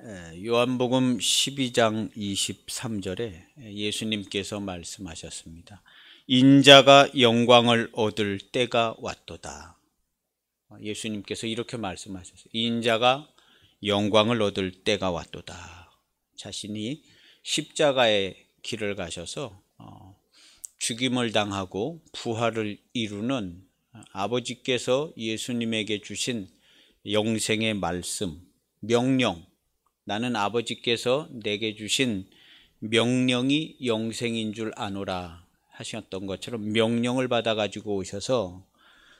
요한복음 12장 23절에 예수님께서 말씀하셨습니다. 인자가 영광을 얻을 때가 왔도다. 예수님께서 이렇게 말씀하셨어요. 인자가 영광을 얻을 때가 왔도다. 자신이 십자가의 길을 가셔서 죽임을 당하고 부활을 이루는 아버지께서 예수님에게 주신 영생의 말씀, 명령, 나는 아버지께서 내게 주신 명령이 영생인 줄 아노라 하셨던 것처럼 명령을 받아가지고 오셔서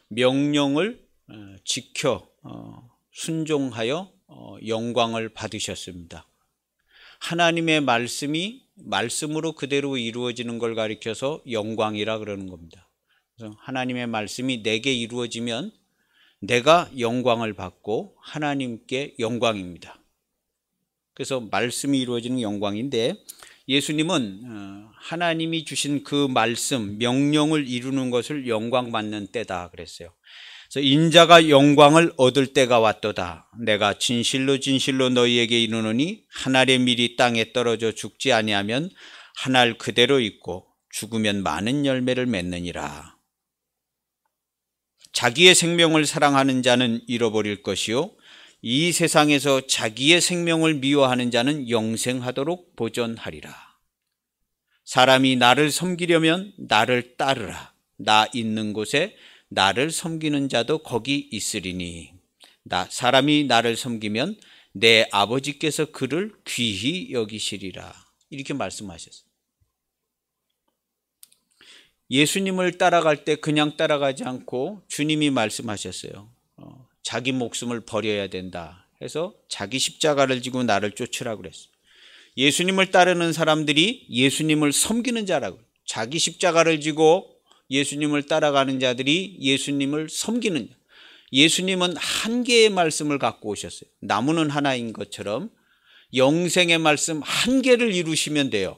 명령을 지켜 순종하여 영광을 받으셨습니다. 하나님의 말씀이 말씀으로 그대로 이루어지는 걸 가리켜서 영광이라 그러는 겁니다. 그래서 하나님의 말씀이 내게 이루어지면 내가 영광을 받고 하나님께 영광입니다. 그래서 말씀이 이루어지는 영광인데 예수님은 하나님이 주신 그 말씀, 명령을 이루는 것을 영광받는 때다 그랬어요. 그래서 인자가 영광을 얻을 때가 왔도다. 내가 진실로 진실로 너희에게 이르노니 한 알의 밀이 땅에 떨어져 죽지 아니하면 한 알 그대로 있고 죽으면 많은 열매를 맺느니라. 자기의 생명을 사랑하는 자는 잃어버릴 것이요 이 세상에서 자기의 생명을 미워하는 자는 영생하도록 보존하리라. 사람이 나를 섬기려면 나를 따르라. 나 있는 곳에 나를 섬기는 자도 거기 있으리니 사람이 나를 섬기면 내 아버지께서 그를 귀히 여기시리라. 이렇게 말씀하셨어요. 예수님을 따라갈 때 그냥 따라가지 않고 주님이 말씀하셨어요. 자기 목숨을 버려야 된다 해서 자기 십자가를 지고 나를 쫓으라고 그랬어요. 예수님을 따르는 사람들이 예수님을 섬기는 자라고. 자기 십자가를 지고 예수님을 따라가는 자들이 예수님을 섬기는 자. 예수님은 한 개의 말씀을 갖고 오셨어요. 나무는 하나인 것처럼 영생의 말씀 한 개를 이루시면 돼요.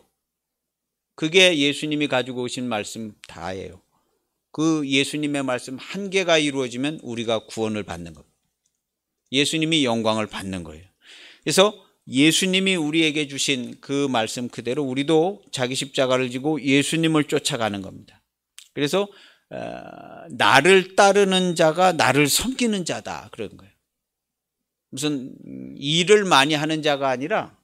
그게 예수님이 가지고 오신 말씀 다예요. 그 예수님의 말씀 한 개가 이루어지면 우리가 구원을 받는 겁니다. 예수님이 영광을 받는 거예요. 그래서 예수님이 우리에게 주신 그 말씀 그대로 우리도 자기 십자가를 지고 예수님을 쫓아가는 겁니다. 그래서 나를 따르는 자가 나를 섬기는 자다 그런 거예요. 무슨 일을 많이 하는 자가 아니라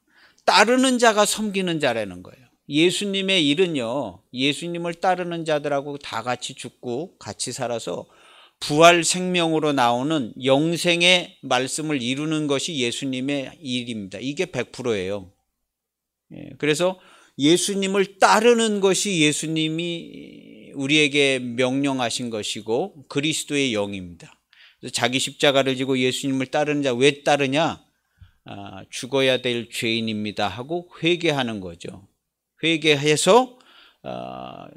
따르는 자가 섬기는 자라는 거예요. 예수님의 일은요, 예수님을 따르는 자들하고 다 같이 죽고 같이 살아서 부활 생명으로 나오는 영생의 말씀을 이루는 것이 예수님의 일입니다. 이게 100%예요. 그래서 예수님을 따르는 것이 예수님이 우리에게 명령하신 것이고 그리스도의 영입니다. 그래서 자기 십자가를 지고 예수님을 따르는 자, 왜 따르냐? 죽어야 될 죄인입니다 하고 회개하는 거죠. 회개해서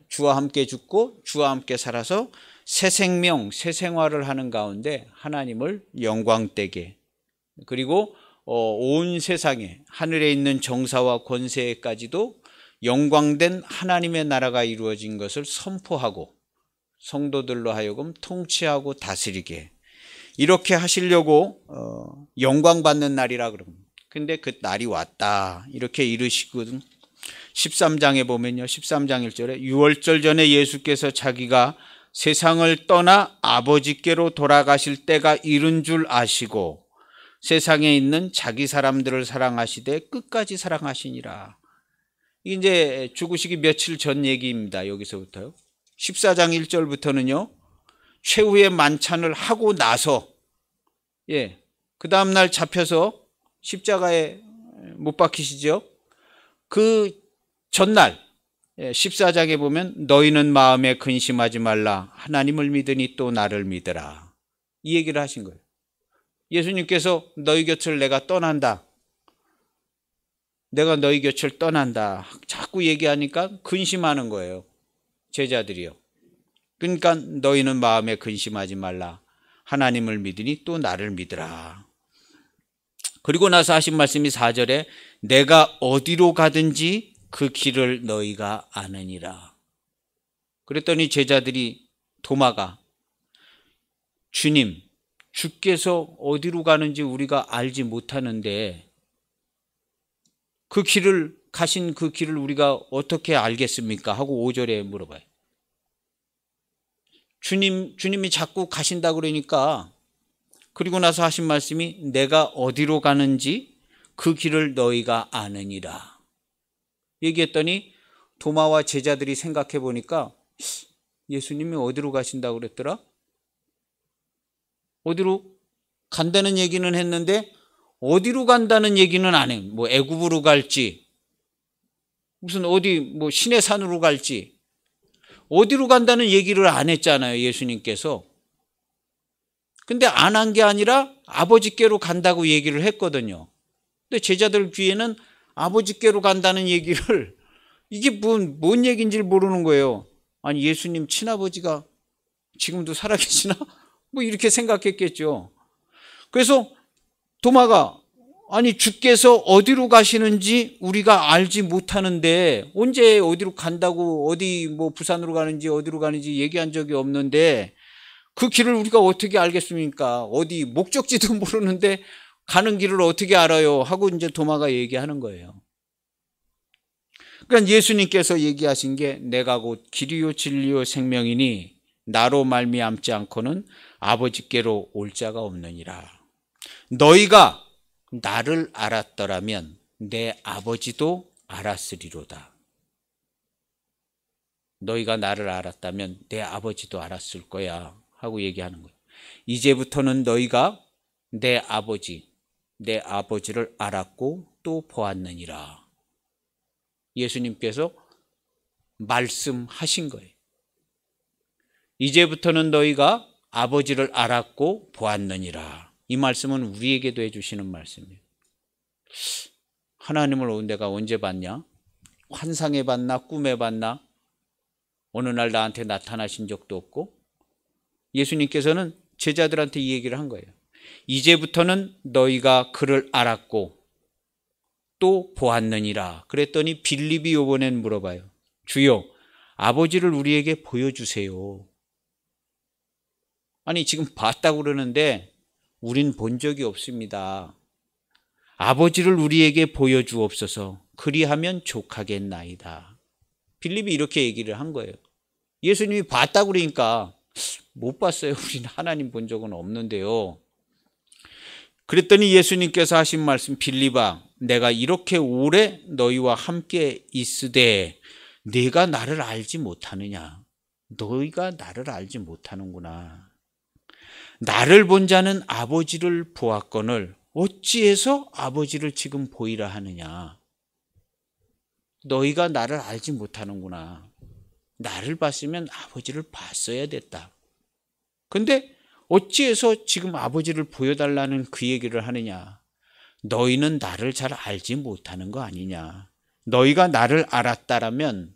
주와 함께 죽고 주와 함께 살아서 새 생명, 새 생활을 하는 가운데 하나님을 영광되게, 그리고 온 세상에 하늘에 있는 정사와 권세까지도 영광된 하나님의 나라가 이루어진 것을 선포하고 성도들로 하여금 통치하고 다스리게, 이렇게 하시려고 영광받는 날이라 그럽니다. 근데 그 날이 왔다 이렇게 이르시거든. 13장에 보면요, 13장 1절에 유월절 전에 예수께서 자기가 세상을 떠나 아버지께로 돌아가실 때가 이른 줄 아시고 세상에 있는 자기 사람들을 사랑하시되 끝까지 사랑하시니라. 이제 죽으시기 며칠 전 얘기입니다. 여기서부터요. 14장 1절부터는요, 최후의 만찬을 하고 나서, 그 다음날 잡혀서 십자가에 못 박히시죠. 그 전날 14장에 보면 너희는 마음에 근심하지 말라 하나님을 믿으니 또 나를 믿으라, 이 얘기를 하신 거예요. 예수님께서 너희 곁을 내가 떠난다, 내가 너희 곁을 떠난다 자꾸 얘기하니까 근심하는 거예요, 제자들이요. 그러니까 너희는 마음에 근심하지 말라 하나님을 믿으니 또 나를 믿으라. 그리고 나서 하신 말씀이 4절에 내가 어디로 가든지 그 길을 너희가 아느니라. 그랬더니 제자들이 도마가 주님, 주께서 어디로 가는지 우리가 알지 못하는데 그 길을 가신 그 길을 우리가 어떻게 알겠습니까? 하고 5절에 물어봐요. 주님이 자꾸 가신다 그러니까, 그리고 나서 하신 말씀이 내가 어디로 가는지 그 길을 너희가 아느니라 얘기했더니, 도마와 제자들이 생각해 보니까 예수님이 어디로 가신다고 그랬더라? 어디로 간다는 얘기는 했는데 어디로 간다는 얘기는 안 해요. 뭐 애굽으로 갈지, 무슨 어디 뭐 신의 산으로 갈지, 어디로 간다는 얘기를 안 했잖아요, 예수님께서. 근데 안 한 게 아니라 아버지께로 간다고 얘기를 했거든요. 근데 제자들 귀에는 아버지께로 간다는 얘기를, 이게 뭔 얘기인지 모르는 거예요. 아니, 예수님 친아버지가 지금도 살아계시나? 뭐 이렇게 생각했겠죠. 그래서 도마가, 아니 주께서 어디로 가시는지 우리가 알지 못하는데, 언제 어디로 간다고, 어디 뭐 부산으로 가는지 어디로 가는지 얘기한 적이 없는데 그 길을 우리가 어떻게 알겠습니까? 어디 목적지도 모르는데 가는 길을 어떻게 알아요? 하고 이제 도마가 얘기하는 거예요. 그러니까 예수님께서 얘기하신 게 내가 곧 길이요 진리요 생명이니 나로 말미암지 않고는 아버지께로 올 자가 없느니라. 너희가 나를 알았더라면 내 아버지도 알았으리로다. 너희가 나를 알았다면 내 아버지도 알았을 거야 하고 얘기하는 거예요. 이제부터는 너희가 내 아버지를 알았고 또 보았느니라. 예수님께서 말씀하신 거예요. 이제부터는 너희가 아버지를 알았고 보았느니라. 이 말씀은 우리에게도 해주시는 말씀이에요. 하나님을 내가 언제 봤냐? 환상에 봤나? 꿈에 봤나? 어느 날 나한테 나타나신 적도 없고. 예수님께서는 제자들한테 이 얘기를 한 거예요. 이제부터는 너희가 그를 알았고 또 보았느니라. 그랬더니 빌립이 이번엔 물어봐요. 주여, 아버지를 우리에게 보여주세요. 아니, 지금 봤다고 그러는데 우린 본 적이 없습니다. 아버지를 우리에게 보여주옵소서. 그리하면 족하겠나이다. 빌립이 이렇게 얘기를 한 거예요. 예수님이 봤다고 그러니까 못 봤어요. 우리는 하나님 본 적은 없는데요. 그랬더니 예수님께서 하신 말씀, 빌립아, 내가 이렇게 오래 너희와 함께 있으되 네가 나를 알지 못하느냐? 너희가 나를 알지 못하는구나. 나를 본 자는 아버지를 보았거늘 어찌해서 아버지를 지금 보이라 하느냐? 너희가 나를 알지 못하는구나. 나를 봤으면 아버지를 봤어야 됐다. 근데 어찌해서 지금 아버지를 보여달라는 그 얘기를 하느냐? 너희는 나를 잘 알지 못하는 거 아니냐? 너희가 나를 알았다라면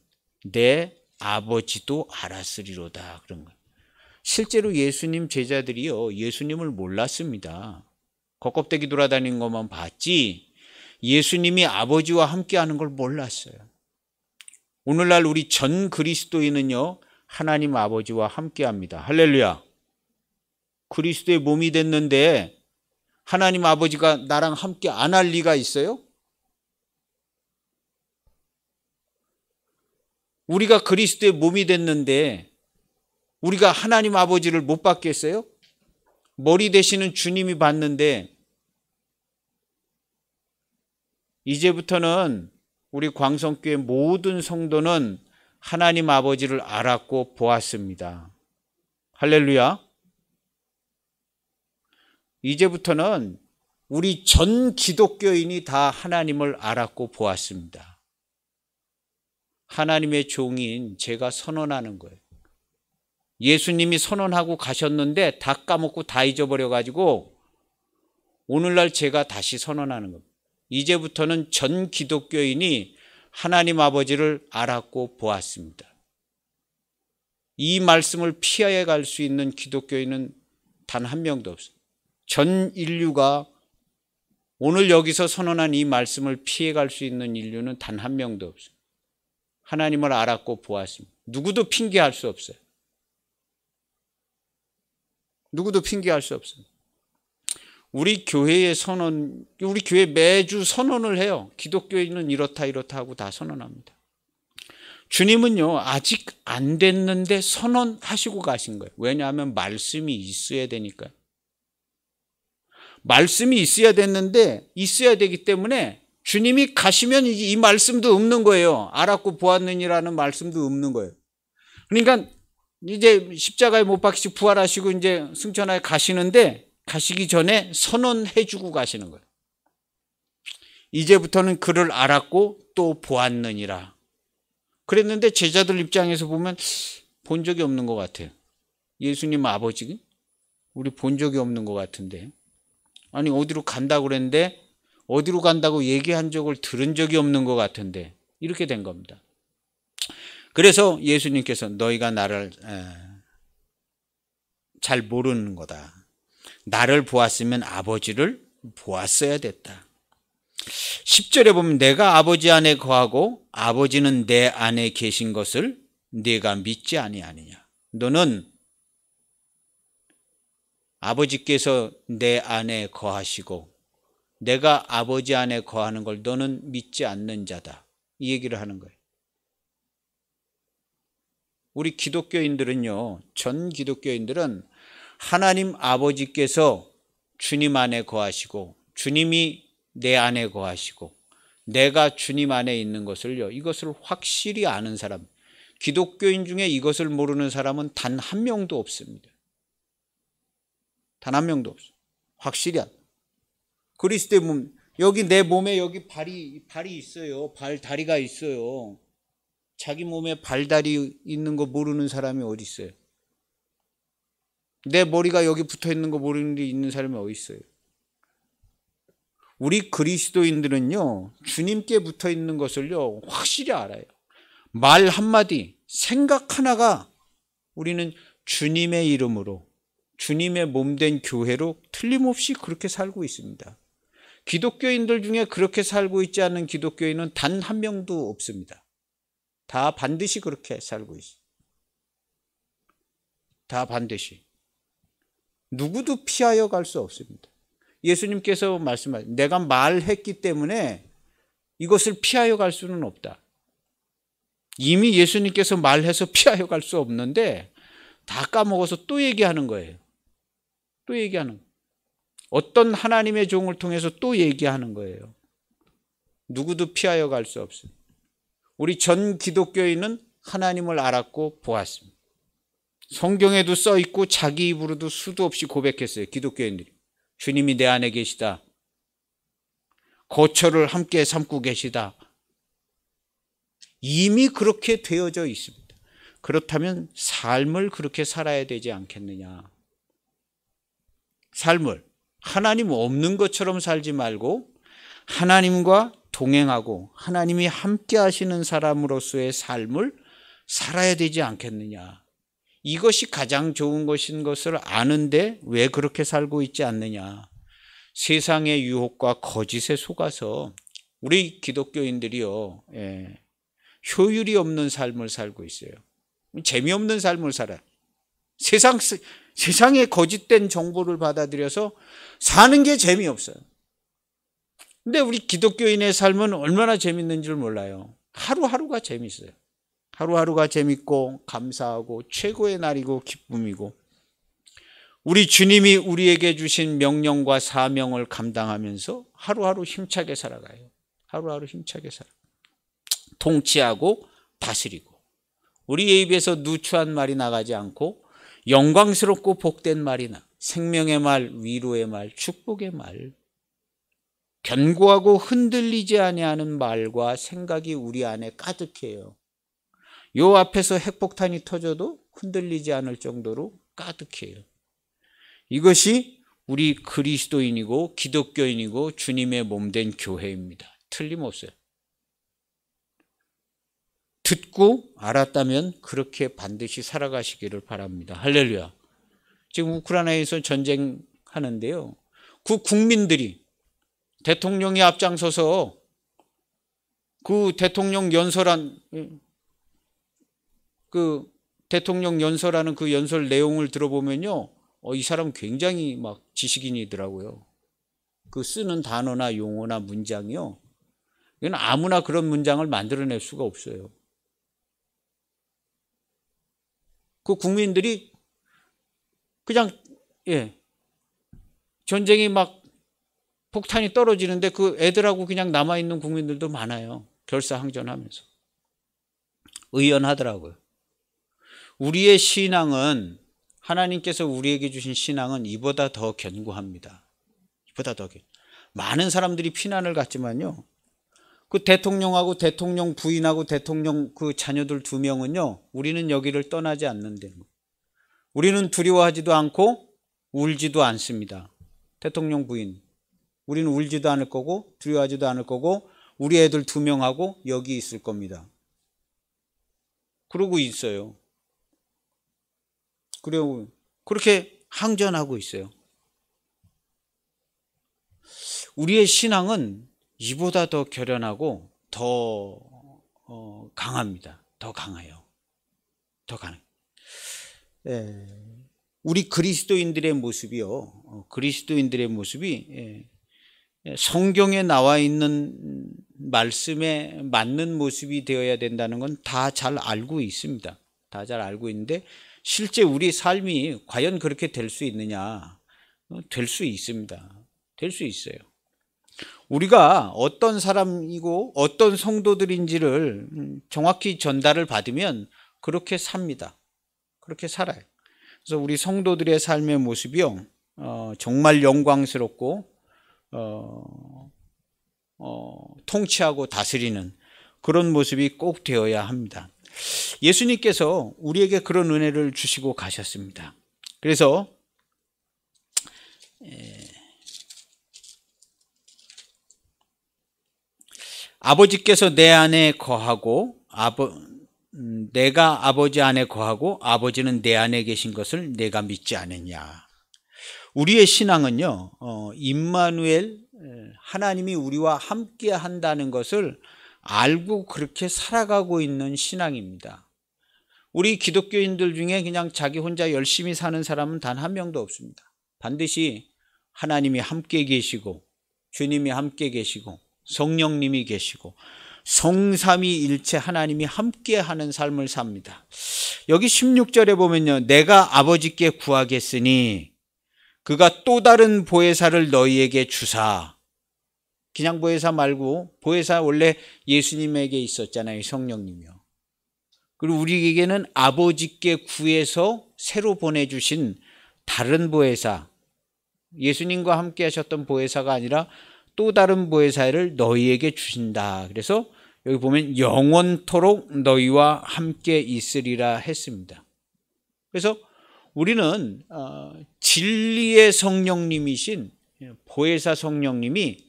내 아버지도 알았으리로다. 그런 거예요. 실제로 예수님 제자들이요, 예수님을 몰랐습니다. 겉껍데기 돌아다니는 것만 봤지 예수님이 아버지와 함께하는 걸 몰랐어요. 오늘날 우리 전 그리스도인은요, 하나님 아버지와 함께합니다. 할렐루야. 그리스도의 몸이 됐는데 하나님 아버지가 나랑 함께 안 할 리가 있어요? 우리가 그리스도의 몸이 됐는데 우리가 하나님 아버지를 못 받겠어요? 머리 되시는 주님이 받는데, 이제부터는 우리 광성교회 모든 성도는 하나님 아버지를 알았고 보았습니다. 할렐루야. 이제부터는 우리 전 기독교인이 다 하나님을 알았고 보았습니다. 하나님의 종인 제가 선언하는 거예요. 예수님이 선언하고 가셨는데 다 까먹고 다 잊어버려가지고 오늘날 제가 다시 선언하는 겁니다. 이제부터는 전 기독교인이 하나님 아버지를 알았고 보았습니다. 이 말씀을 피해 갈 수 있는 기독교인은 단 한 명도 없어요. 전 인류가 오늘 여기서 선언한 이 말씀을 피해 갈 수 있는 인류는 단 한 명도 없어요. 하나님을 알았고 보았습니다. 누구도 핑계할 수 없어요. 누구도 핑계할 수 없어요. 우리 교회의 선언, 우리 교회 매주 선언을 해요. 기독교인은 이렇다 이렇다 하고 다 선언합니다. 주님은요, 아직 안 됐는데 선언하시고 가신 거예요. 왜냐하면 말씀이 있어야 되니까요. 말씀이 있어야 됐는데 있어야 되기 때문에 주님이 가시면 이 말씀도 없는 거예요. 알았고 보았느니라는 말씀도 없는 거예요. 그러니까 이제 십자가에 못 박히시고 부활하시고 이제 승천하에 가시는데 가시기 전에 선언해 주고 가시는 거예요. 이제부터는 그를 알았고 또 보았느니라. 그랬는데 제자들 입장에서 보면 본 적이 없는 것 같아요. 예수님 아버지 우리 본 적이 없는 것 같은데, 아니 어디로 간다고 그랬는데 어디로 간다고 얘기한 적을 들은 적이 없는 것 같은데, 이렇게 된 겁니다. 그래서 예수님께서 너희가 나를 잘 모르는 거다. 나를 보았으면 아버지를 보았어야 됐다. 10절에 보면 내가 아버지 안에 거하고 아버지는 내 안에 계신 것을 네가 믿지 아니하느냐. 너는 아버지께서 내 안에 거하시고 내가 아버지 안에 거하는 걸 너는 믿지 않는 자다. 이 얘기를 하는 거예요. 우리 기독교인들은요, 전 기독교인들은 하나님 아버지께서 주님 안에 거하시고 주님이 내 안에 거하시고 내가 주님 안에 있는 것을요, 이것을 확실히 아는 사람, 기독교인 중에 이것을 모르는 사람은 단 한 명도 없습니다. 단 한 명도 없어요. 확실히 안. 그리스도의 몸, 여기 내 몸에 여기 발이 있어요. 다리가 있어요. 자기 몸에 발다리 있는 거 모르는 사람이 어디 있어요? 내 머리가 여기 붙어 있는 거 모르는 데 있는 사람이 어디 있어요? 우리 그리스도인들은요, 주님께 붙어 있는 것을요, 확실히 알아요. 말 한마디, 생각 하나가 우리는 주님의 이름으로, 주님의 몸된 교회로 틀림없이 그렇게 살고 있습니다. 기독교인들 중에 그렇게 살고 있지 않은 기독교인은 단 한 명도 없습니다. 다 반드시 그렇게 살고 있어요. 다 반드시. 누구도 피하여 갈 수 없습니다. 예수님께서 말씀하신, 내가 말했기 때문에 이것을 피하여 갈 수는 없다. 이미 예수님께서 말해서 피하여 갈 수 없는데 다 까먹어서 또 얘기하는 거예요. 또 얘기하는 거예요. 어떤 하나님의 종을 통해서 또 얘기하는 거예요. 누구도 피하여 갈 수 없습니다. 우리 전 기독교인은 하나님을 알았고 보았습니다. 성경에도 써 있고 자기 입으로도 수도 없이 고백했어요. 기독교인들이. 주님이 내 안에 계시다. 거처를 함께 삼고 계시다. 이미 그렇게 되어져 있습니다. 그렇다면 삶을 그렇게 살아야 되지 않겠느냐. 삶을 하나님 없는 것처럼 살지 말고 하나님과 동행하고 하나님이 함께 하시는 사람으로서의 삶을 살아야 되지 않겠느냐. 이것이 가장 좋은 것인 것을 아는데 왜 그렇게 살고 있지 않느냐. 세상의 유혹과 거짓에 속아서 우리 기독교인들이요, 효율이 없는 삶을 살고 있어요. 재미없는 삶을 살아요. 세상에 거짓된 정보를 받아들여서 사는 게 재미없어요. 근데 우리 기독교인의 삶은 얼마나 재밌는지를 몰라요. 하루하루가 재밌어요. 하루하루가 재밌고 감사하고 최고의 날이고 기쁨이고, 우리 주님이 우리에게 주신 명령과 사명을 감당하면서 하루하루 힘차게 살아가요. 하루하루 힘차게 살아. 통치하고 다스리고, 우리의 입에서 누추한 말이 나가지 않고 영광스럽고 복된 말이 나. 생명의 말, 위로의 말, 축복의 말, 견고하고 흔들리지 아니하는 말과 생각이 우리 안에 가득해요. 요 앞에서 핵폭탄이 터져도 흔들리지 않을 정도로 가득해요. 이것이 우리 그리스도인이고 기독교인이고 주님의 몸된 교회입니다. 틀림없어요. 듣고 알았다면 그렇게 반드시 살아가시기를 바랍니다. 할렐루야. 지금 우크라이나에서 전쟁하는데요, 그 국민들이 대통령이 앞장서서 그 대통령 연설한 그 연설 내용을 들어보면요, 이 사람 굉장히 막 지식인이더라고요. 그 쓰는 단어나 용어나 문장이요. 이건 아무나 그런 문장을 만들어낼 수가 없어요. 그 국민들이 그냥 전쟁이 막 폭탄이 떨어지는데 그 애들하고 그냥 남아있는 국민들도 많아요. 결사항전하면서. 의연하더라고요. 우리의 신앙은, 하나님께서 우리에게 주신 신앙은 이보다 더 견고합니다. 이보다 더 많은 사람들이 피난을 갔지만요, 그 대통령하고 대통령 부인하고 대통령 그 자녀들 2명은요 우리는 여기를 떠나지 않는데, 우리는 두려워하지도 않고 울지도 않습니다. 대통령 부인, 우리는 울지도 않을 거고 두려워하지도 않을 거고 우리 애들 2명하고 여기 있을 겁니다. 그러고 있어요. 그리고 그렇게 항전하고 있어요. 우리의 신앙은 이보다 더 결연하고 더 강합니다. 더 강해요. 더 강해요. 우리 그리스도인들의 모습이요. 그리스도인들의 모습이 성경에 나와 있는 말씀에 맞는 모습이 되어야 된다는 건 다 잘 알고 있습니다. 다 잘 알고 있는데 실제 우리 삶이 과연 그렇게 될 수 있느냐? 될 수 있습니다. 될 수 있어요. 우리가 어떤 사람이고 어떤 성도들인지를 정확히 전달을 받으면 그렇게 삽니다. 그렇게 살아요. 그래서 우리 성도들의 삶의 모습이요, 정말 영광스럽고 통치하고 다스리는 그런 모습이 꼭 되어야 합니다. 예수님께서 우리에게 그런 은혜를 주시고 가셨습니다. 그래서 아버지께서 내 안에 거하고 내가 아버지 안에 거하고 아버지는 내 안에 계신 것을 내가 믿지 않느냐. 우리의 신앙은요, 임마누엘, 하나님이 우리와 함께 한다는 것을 알고 그렇게 살아가고 있는 신앙입니다. 우리 기독교인들 중에 그냥 자기 혼자 열심히 사는 사람은 단 한 명도 없습니다. 반드시 하나님이 함께 계시고 주님이 함께 계시고 성령님이 계시고 성삼위일체 하나님이 함께하는 삶을 삽니다. 여기 16절에 보면요, 내가 아버지께 구하겠으니 그가 또 다른 보혜사를 너희에게 주사. 그냥 보혜사 말고, 보혜사 원래 예수님에게 있었잖아요, 성령님이요. 그리고 우리에게는 아버지께 구해서 새로 보내주신 다른 보혜사, 예수님과 함께 하셨던 보혜사가 아니라 또 다른 보혜사를 너희에게 주신다. 그래서 여기 보면 영원토록 너희와 함께 있으리라 했습니다. 그래서 우리는 진리의 성령님이신 보혜사 성령님이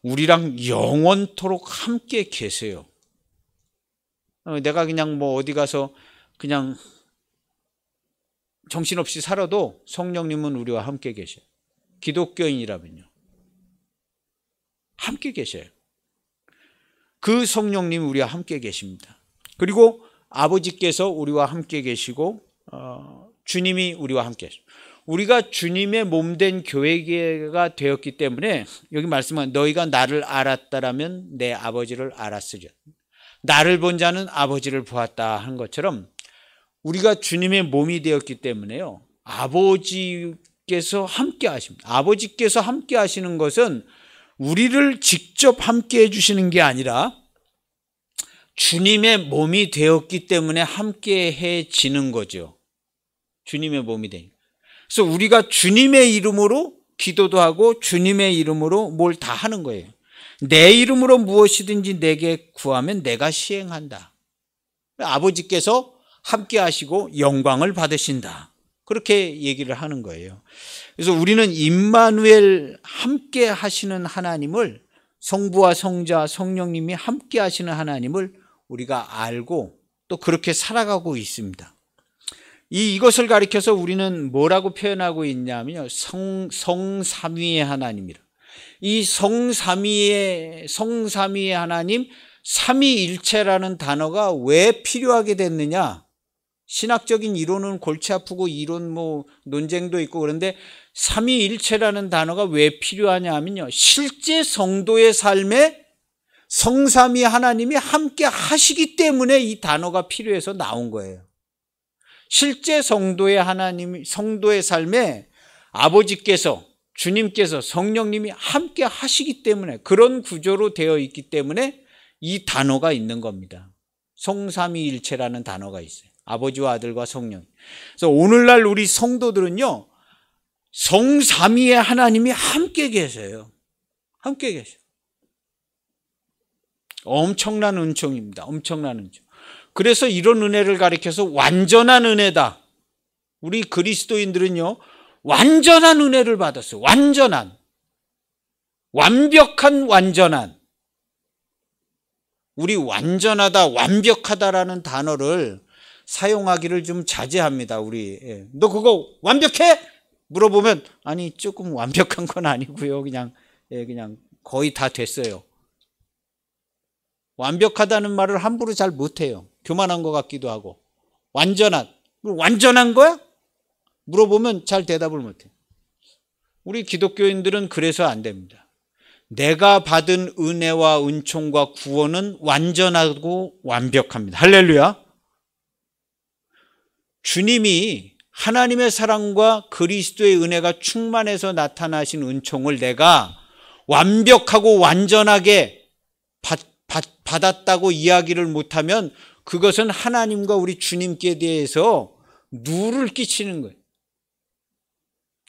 우리랑 영원토록 함께 계세요. 내가 그냥 뭐 어디 가서 그냥 정신없이 살아도 성령님은 우리와 함께 계셔요. 기독교인이라면요, 함께 계셔요. 그 성령님이 우리와 함께 계십니다. 그리고 아버지께서 우리와 함께 계시고 주님이 우리와 함께 계십니다. 우리가 주님의 몸된 교회가 되었기 때문에 여기 말씀은 너희가 나를 알았다라면 내 아버지를 알았으리라. 나를 본 자는 아버지를 보았다 한 것처럼 우리가 주님의 몸이 되었기 때문에요, 아버지께서 함께 하십니다. 아버지께서 함께 하시는 것은 우리를 직접 함께 해주시는 게 아니라 주님의 몸이 되었기 때문에 함께 해지는 거죠. 주님의 몸이 되니까. 그래서 우리가 주님의 이름으로 기도도 하고 주님의 이름으로 뭘 다 하는 거예요. 내 이름으로 무엇이든지 내게 구하면 내가 시행한다. 아버지께서 함께 하시고 영광을 받으신다. 그렇게 얘기를 하는 거예요. 그래서 우리는 임마누엘, 함께 하시는 하나님을, 성부와 성자 성령님이 함께 하시는 하나님을 우리가 알고 또 그렇게 살아가고 있습니다. 이것을 가리켜서 우리는 뭐라고 표현하고 있냐면요, 성삼위의 하나님이라. 이 성삼위의 하나님, 삼위일체라는 단어가 왜 필요하게 됐느냐? 신학적인 이론은 골치 아프고 이론 논쟁도 있고 그런데 삼위일체라는 단어가 왜 필요하냐 하면요, 실제 성도의 삶에 성삼위 하나님이 함께 하시기 때문에 이 단어가 필요해서 나온 거예요. 실제 성도의 삶에 아버지께서, 주님께서, 성령님이 함께 하시기 때문에, 그런 구조로 되어 있기 때문에 이 단어가 있는 겁니다. 성삼위일체라는 단어가 있어요. 아버지와 아들과 성령. 그래서 오늘날 우리 성도들은요, 성삼위의 하나님이 함께 계세요. 함께 계세요. 엄청난 은총입니다. 엄청난 은총. 그래서 이런 은혜를 가리켜서 완전한 은혜다. 우리 그리스도인들은요, 완전한 은혜를 받았어요. 완벽한 완전한. 우리 완전하다, 완벽하다라는 단어를 사용하기를 좀 자제합니다. 우리. 너 그거 완벽해? 물어보면 아니 조금 완벽한 건 아니고요. 그냥 거의 다 됐어요. 완벽하다는 말을 함부로 잘 못해요. 교만한 것 같기도 하고. 완전한 거야? 물어보면 잘 대답을 못해요. 우리 기독교인들은 그래서 안 됩니다. 내가 받은 은혜와 은총과 구원은 완전하고 완벽합니다. 할렐루야. 주님이 하나님의 사랑과 그리스도의 은혜가 충만해서 나타나신 은총을 내가 완벽하고 완전하게 받았다고 이야기를 못하면 그것은 하나님과 우리 주님께 대해서 누를 끼치는 거예요.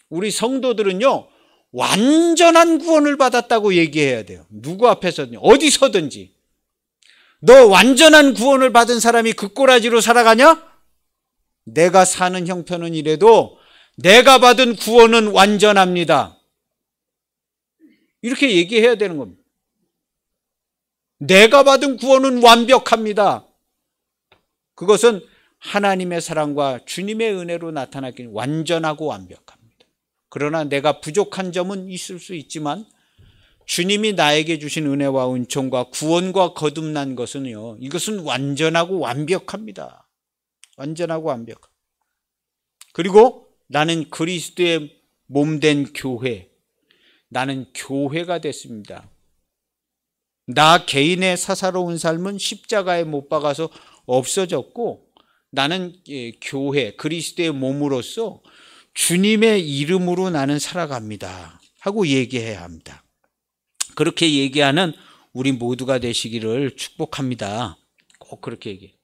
우리 성도들은요, 완전한 구원을 받았다고 얘기해야 돼요. 누구 앞에서든지, 어디서든지. 너 완전한 구원을 받은 사람이 그 꼬라지로 살아가냐? 내가 사는 형편은 이래도 내가 받은 구원은 완전합니다. 이렇게 얘기해야 되는 겁니다. 내가 받은 구원은 완벽합니다. 그것은 하나님의 사랑과 주님의 은혜로 나타나기는 완전하고 완벽합니다. 그러나 내가 부족한 점은 있을 수 있지만 주님이 나에게 주신 은혜와 은총과 구원과 거듭난 것은요, 이것은 완전하고 완벽합니다. 완전하고 완벽합니다. 그리고 나는 그리스도의 몸된 교회, 나는 교회가 됐습니다. 나 개인의 사사로운 삶은 십자가에 못 박아서 없어졌고 나는 교회, 그리스도의 몸으로서 주님의 이름으로 나는 살아갑니다 하고 얘기해야 합니다. 그렇게 얘기하는 우리 모두가 되시기를 축복합니다. 꼭 그렇게 얘기해요.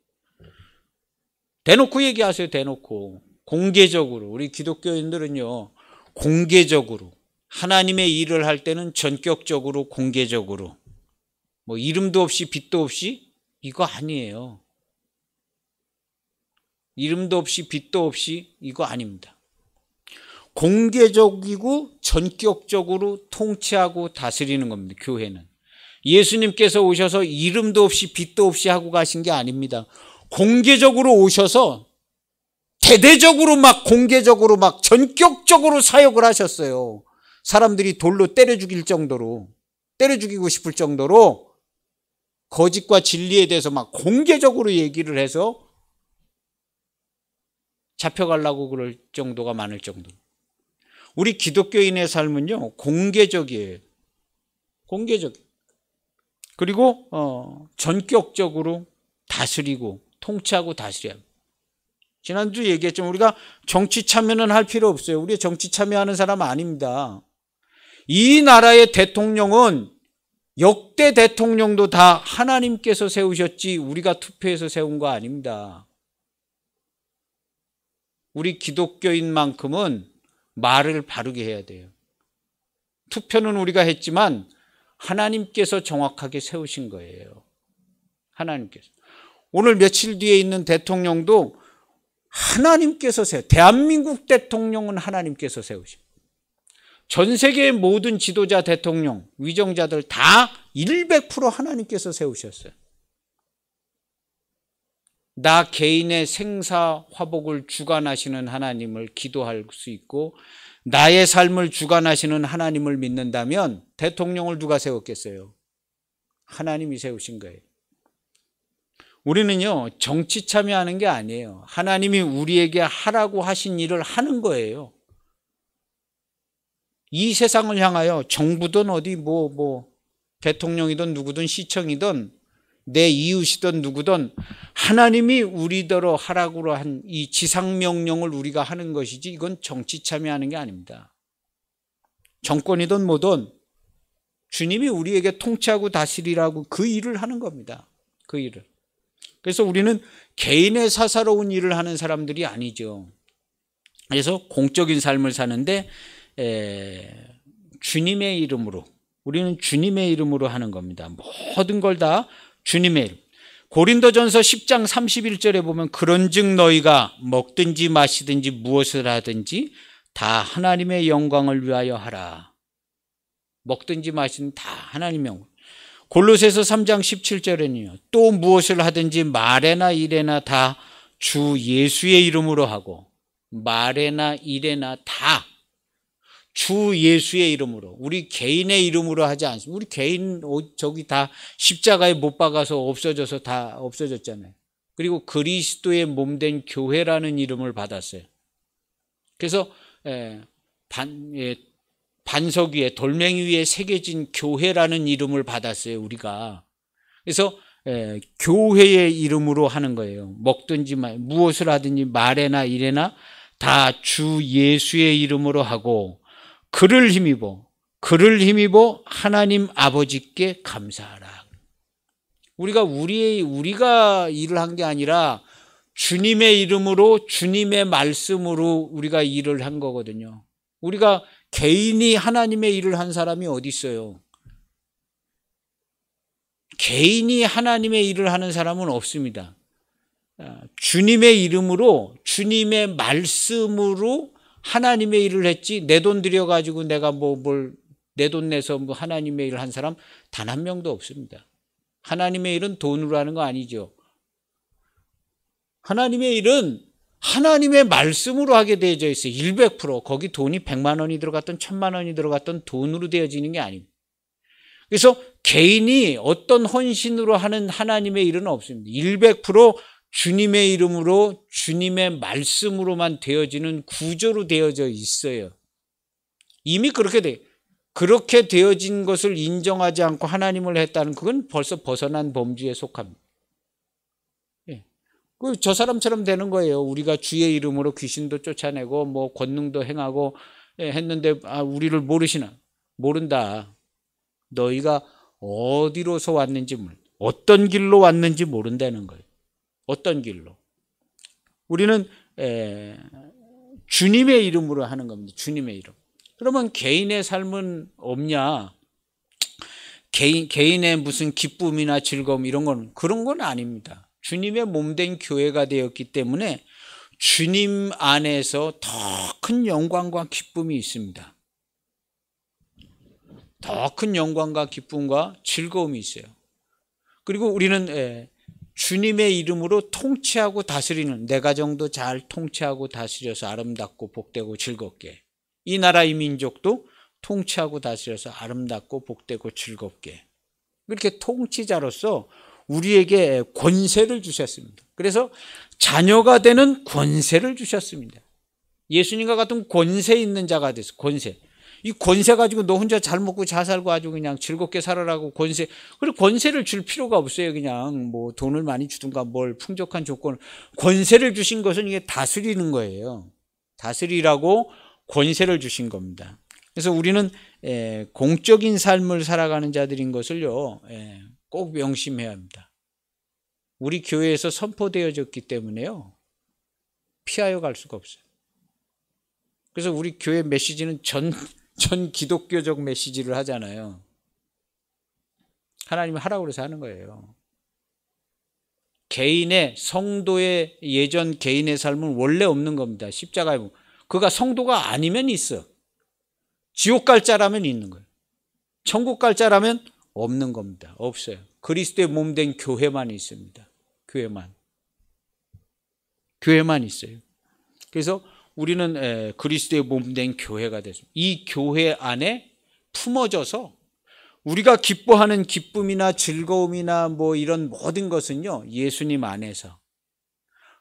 대놓고 얘기하세요. 대놓고. 공개적으로. 우리 기독교인들은요, 공개적으로 하나님의 일을 할 때는 전격적으로 공개적으로, 뭐 이름도 없이 빛도 없이, 이거 아니에요. 이름도 없이 빛도 없이, 이거 아닙니다. 공개적이고 전격적으로 통치하고 다스리는 겁니다. 교회는. 예수님께서 오셔서 이름도 없이 빛도 없이 하고 가신 게 아닙니다. 공개적으로 오셔서 대대적으로 막 공개적으로 막 전격적으로 사역을 하셨어요. 사람들이 돌로 때려 죽일 정도로, 때려 죽이고 싶을 정도로 거짓과 진리에 대해서 막 공개적으로 얘기를 해서 잡혀가려고 그럴 정도가 많을 정도로. 우리 기독교인의 삶은요, 공개적이에요. 공개적이에요. 그리고 전격적으로 다스리고 통치하고 다스려야 합니다. 지난주 얘기했지만 우리가 정치 참여는 할 필요 없어요. 우리 정치 참여하는 사람 아닙니다. 이 나라의 대통령은 역대 대통령도 다 하나님께서 세우셨지 우리가 투표해서 세운 거 아닙니다. 우리 기독교인만큼은 말을 바르게 해야 돼요. 투표는 우리가 했지만 하나님께서 정확하게 세우신 거예요. 하나님께서. 오늘 며칠 뒤에 있는 대통령도 하나님께서 대한민국 대통령은 하나님께서 세우십니다. 전 세계의 모든 지도자, 대통령, 위정자들 다 100% 하나님께서 세우셨어요. 나 개인의 생사 화복을 주관하시는 하나님을 기도할 수 있고 나의 삶을 주관하시는 하나님을 믿는다면 대통령을 누가 세웠겠어요? 하나님이 세우신 거예요. 우리는요, 정치 참여하는 게 아니에요. 하나님이 우리에게 하라고 하신 일을 하는 거예요. 이 세상을 향하여 정부든 어디 대통령이든 누구든 시청이든 내 이웃이든 누구든 하나님이 우리더러 하라고 한 이 지상명령을 우리가 하는 것이지 이건 정치 참여하는 게 아닙니다. 정권이든 뭐든 주님이 우리에게 통치하고 다스리라고 그 일을 하는 겁니다. 그 일을. 그래서 우리는 개인의 사사로운 일을 하는 사람들이 아니죠. 그래서 공적인 삶을 사는데 주님의 이름으로, 우리는 주님의 이름으로 하는 겁니다. 모든 걸 다 주님의 이름. 고린도전서 10장 31절에 보면 그런즉 너희가 먹든지 마시든지 무엇을 하든지 다 하나님의 영광을 위하여 하라. 먹든지 마시든지 다 하나님의 영광. 골로새서 3장 17절에는요. 또 무엇을 하든지 말에나 일에나 다 주 예수의 이름으로 하고, 말에나 일에나 다 주 예수의 이름으로, 우리 개인의 이름으로 하지 않습니다. 우리 개인 저기 다 십자가에 못 박아서 없어져서 다 없어졌잖아요. 그리고 그리스도의 몸된 교회라는 이름을 받았어요. 그래서 반석 위에, 돌멩이 위에 새겨진 교회라는 이름을 받았어요, 우리가. 그래서 교회의 이름으로 하는 거예요. 먹든지 무엇을 하든지 말에나 일에나 다 주 예수의 이름으로 하고 그를 힘입어 하나님 아버지께 감사하라. 우리가 일을 한 게 아니라 주님의 이름으로, 주님의 말씀으로 우리가 일을 한 거거든요. 우리가 개인이 하나님의 일을 한 사람이 어디 있어요? 개인이 하나님의 일을 하는 사람은 없습니다. 주님의 이름으로, 주님의 말씀으로 하나님의 일을 했지, 내 돈 들여가지고 내가 내 돈 내서 하나님의 일을 한 사람 단 한 명도 없습니다. 하나님의 일은 돈으로 하는 거 아니죠. 하나님의 일은 하나님의 말씀으로 하게 되어져 있어요. 100%. 거기 돈이 100만 원이 들어갔던 1000만 원이 들어갔던 돈으로 되어지는 게 아닙니다. 그래서 개인이 어떤 헌신으로 하는 하나님의 일은 없습니다. 100% 주님의 이름으로, 주님의 말씀으로만 되어지는 구조로 되어져 있어요. 이미 그렇게 돼요. 그렇게 되어진 것을 인정하지 않고 하나님을 했다는, 그건 벌써 벗어난 범주에 속합니다. 저 사람처럼 되는 거예요. 우리가 주의 이름으로 귀신도 쫓아내고 권능도 행하고 했는데 우리를 모르시나? 모른다. 너희가 어디로서 왔는지 어떤 길로 왔는지 모른다는 거예요. 어떤 길로. 우리는 주님의 이름으로 하는 겁니다. 주님의 이름. 그러면 개인의 삶은 없냐? 개인의 무슨 기쁨이나 즐거움 이런 건, 그런 건 아닙니다. 주님의 몸된 교회가 되었기 때문에 주님 안에서 더 큰 영광과 기쁨이 있습니다. 더 큰 영광과 기쁨과 즐거움이 있어요. 그리고 우리는 주님의 이름으로 통치하고 다스리는, 내 가정도 잘 통치하고 다스려서 아름답고 복되고 즐겁게, 이 나라 이 민족도 통치하고 다스려서 아름답고 복되고 즐겁게, 이렇게 통치자로서 우리에게 권세를 주셨습니다. 그래서 자녀가 되는 권세를 주셨습니다. 예수님과 같은 권세 있는 자가 됐어요. 권세. 이 권세 가지고 너 혼자 잘 먹고 잘 살고 아주 그냥 즐겁게 살아라고 권세, 그리고 권세를 줄 필요가 없어요. 그냥 돈을 많이 주든가 풍족한 조건을, 권세를 주신 것은 이게 다스리는 거예요. 다스리라고 권세를 주신 겁니다. 그래서 우리는 공적인 삶을 살아가는 자들인 것을요, 꼭 명심해야 합니다. 우리 교회에서 선포되어졌기 때문에요, 피하여 갈 수가 없어요. 그래서 우리 교회 메시지는 전 기독교적 메시지를 하잖아요. 하나님이 하라고 그래서 하는 거예요. 개인의, 성도의 예전 개인의 삶은 원래 없는 겁니다. 십자가에 보면. 그가 성도가 아니면 있어. 지옥 갈 자라면 있는 거예요. 천국 갈 자라면 없는 겁니다. 없어요. 그리스도의 몸된 교회만 있습니다. 교회만 있어요. 그래서 우리는 그리스도의 몸된 교회가 됐습니다. 이 교회 안에 품어져서 우리가 기뻐하는 기쁨이나 즐거움이나 뭐 이런 모든 것은요, 예수님 안에서.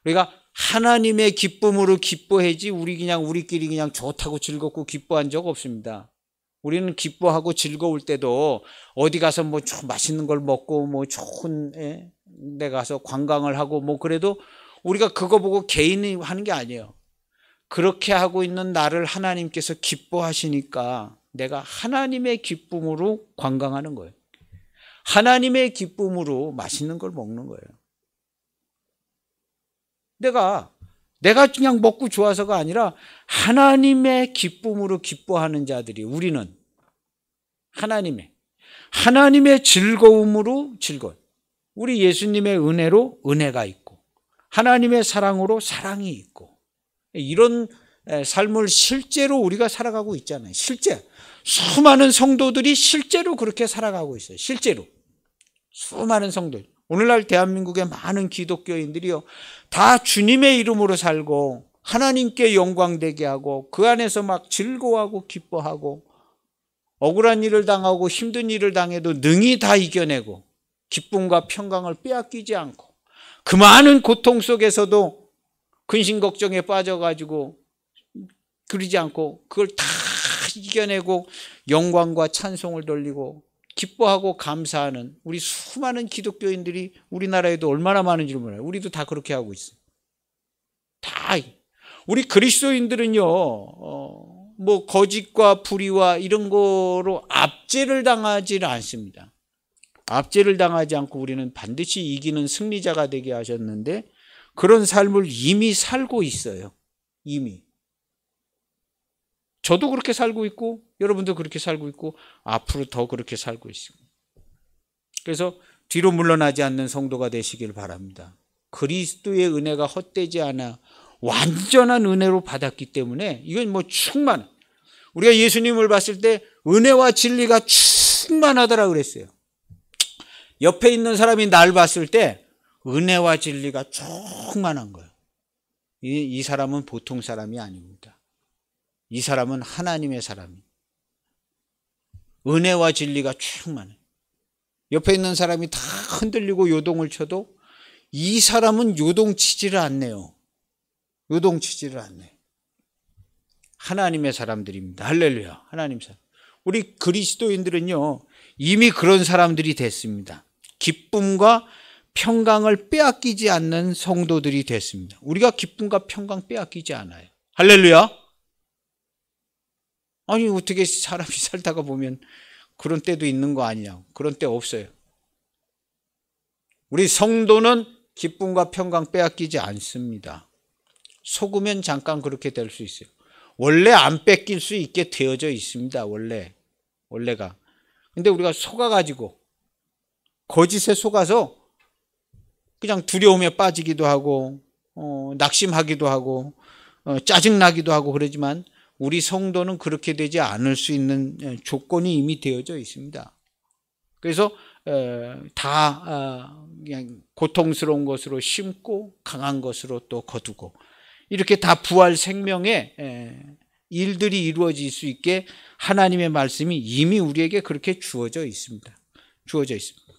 우리가 하나님의 기쁨으로 기뻐하지 우리끼리 그냥 좋다고 즐겁고 기뻐한 적 없습니다. 우리는 기뻐하고 즐거울 때도 어디 가서 뭐 맛있는 걸 먹고 뭐 좋은 데 가서 관광을 하고 뭐 그래도 우리가 그거 보고 개인이 하는 게 아니에요. 그렇게 하고 있는 나를 하나님께서 기뻐하시니까 내가 하나님의 기쁨으로 관광하는 거예요. 하나님의 기쁨으로 맛있는 걸 먹는 거예요. 내가 그냥 먹고 좋아서가 아니라 하나님의 기쁨으로 기뻐하는 자들이, 우리는 하나님의 즐거움으로 즐거워요. 우리 예수님의 은혜로 은혜가 있고 하나님의 사랑으로 사랑이 있고, 이런 삶을 실제로 우리가 살아가고 있잖아요. 수많은 성도들이 실제로 그렇게 살아가고 있어요. 실제로 수많은 성도들. 오늘날 대한민국의 많은 기독교인들이요, 다 주님의 이름으로 살고 하나님께 영광되게 하고 그 안에서 막 즐거워하고 기뻐하고, 억울한 일을 당하고 힘든 일을 당해도 능히 다 이겨내고 기쁨과 평강을 빼앗기지 않고, 그 많은 고통 속에서도 근심 걱정에 빠져가지고 그러지 않고 그걸 다 이겨내고 영광과 찬송을 돌리고 기뻐하고 감사하는 우리 수많은 기독교인들이 우리나라에도 얼마나 많은지 몰라요. 우리도 다 그렇게 하고 있어요. 다. 우리 그리스도인들은요, 뭐 거짓과 불의와 이런 거로 압제를 당하지는 않습니다. 압제를 당하지 않고 우리는 반드시 이기는 승리자가 되게 하셨는데, 그런 삶을 이미 살고 있어요. 이미. 저도 그렇게 살고 있고 여러분도 그렇게 살고 있고 앞으로 더 그렇게 살고 있습니다. 그래서 뒤로 물러나지 않는 성도가 되시길 바랍니다. 그리스도의 은혜가 헛되지 않아 완전한 은혜로 받았기 때문에 이건 뭐 충만. 우리가 예수님을 봤을 때 은혜와 진리가 충만하더라 그랬어요. 옆에 있는 사람이 날 봤을 때 은혜와 진리가 충만한 거예요. 이 사람은 보통 사람이 아닙니다. 이 사람은 하나님의 사람이에요. 은혜와 진리가 충만해요. 옆에 있는 사람이 다 흔들리고 요동을 쳐도 이 사람은 요동치지를 않네요. 요동치지를 않네요. 하나님의 사람들입니다. 할렐루야. 하나님 사람. 우리 그리스도인들은요, 이미 그런 사람들이 됐습니다. 기쁨과 평강을 빼앗기지 않는 성도들이 됐습니다. 우리가 기쁨과 평강 빼앗기지 않아요. 할렐루야. 아니 어떻게 사람이 살다가 보면 그런 때도 있는 거 아니냐고. 그런 때 없어요. 우리 성도는 기쁨과 평강 빼앗기지 않습니다. 속으면 잠깐 그렇게 될 수 있어요. 원래 안 뺏길 수 있게 되어져 있습니다. 원래가. 근데 우리가 속아가지고, 거짓에 속아서 그냥 두려움에 빠지기도 하고 낙심하기도 하고 짜증나기도 하고 그러지만, 우리 성도는 그렇게 되지 않을 수 있는 조건이 이미 되어져 있습니다. 그래서 다 그냥 고통스러운 것으로 심고 강한 것으로 또 거두고, 이렇게 다 부활 생명의 일들이 이루어질 수 있게 하나님의 말씀이 이미 우리에게 그렇게 주어져 있습니다. 주어져 있습니다.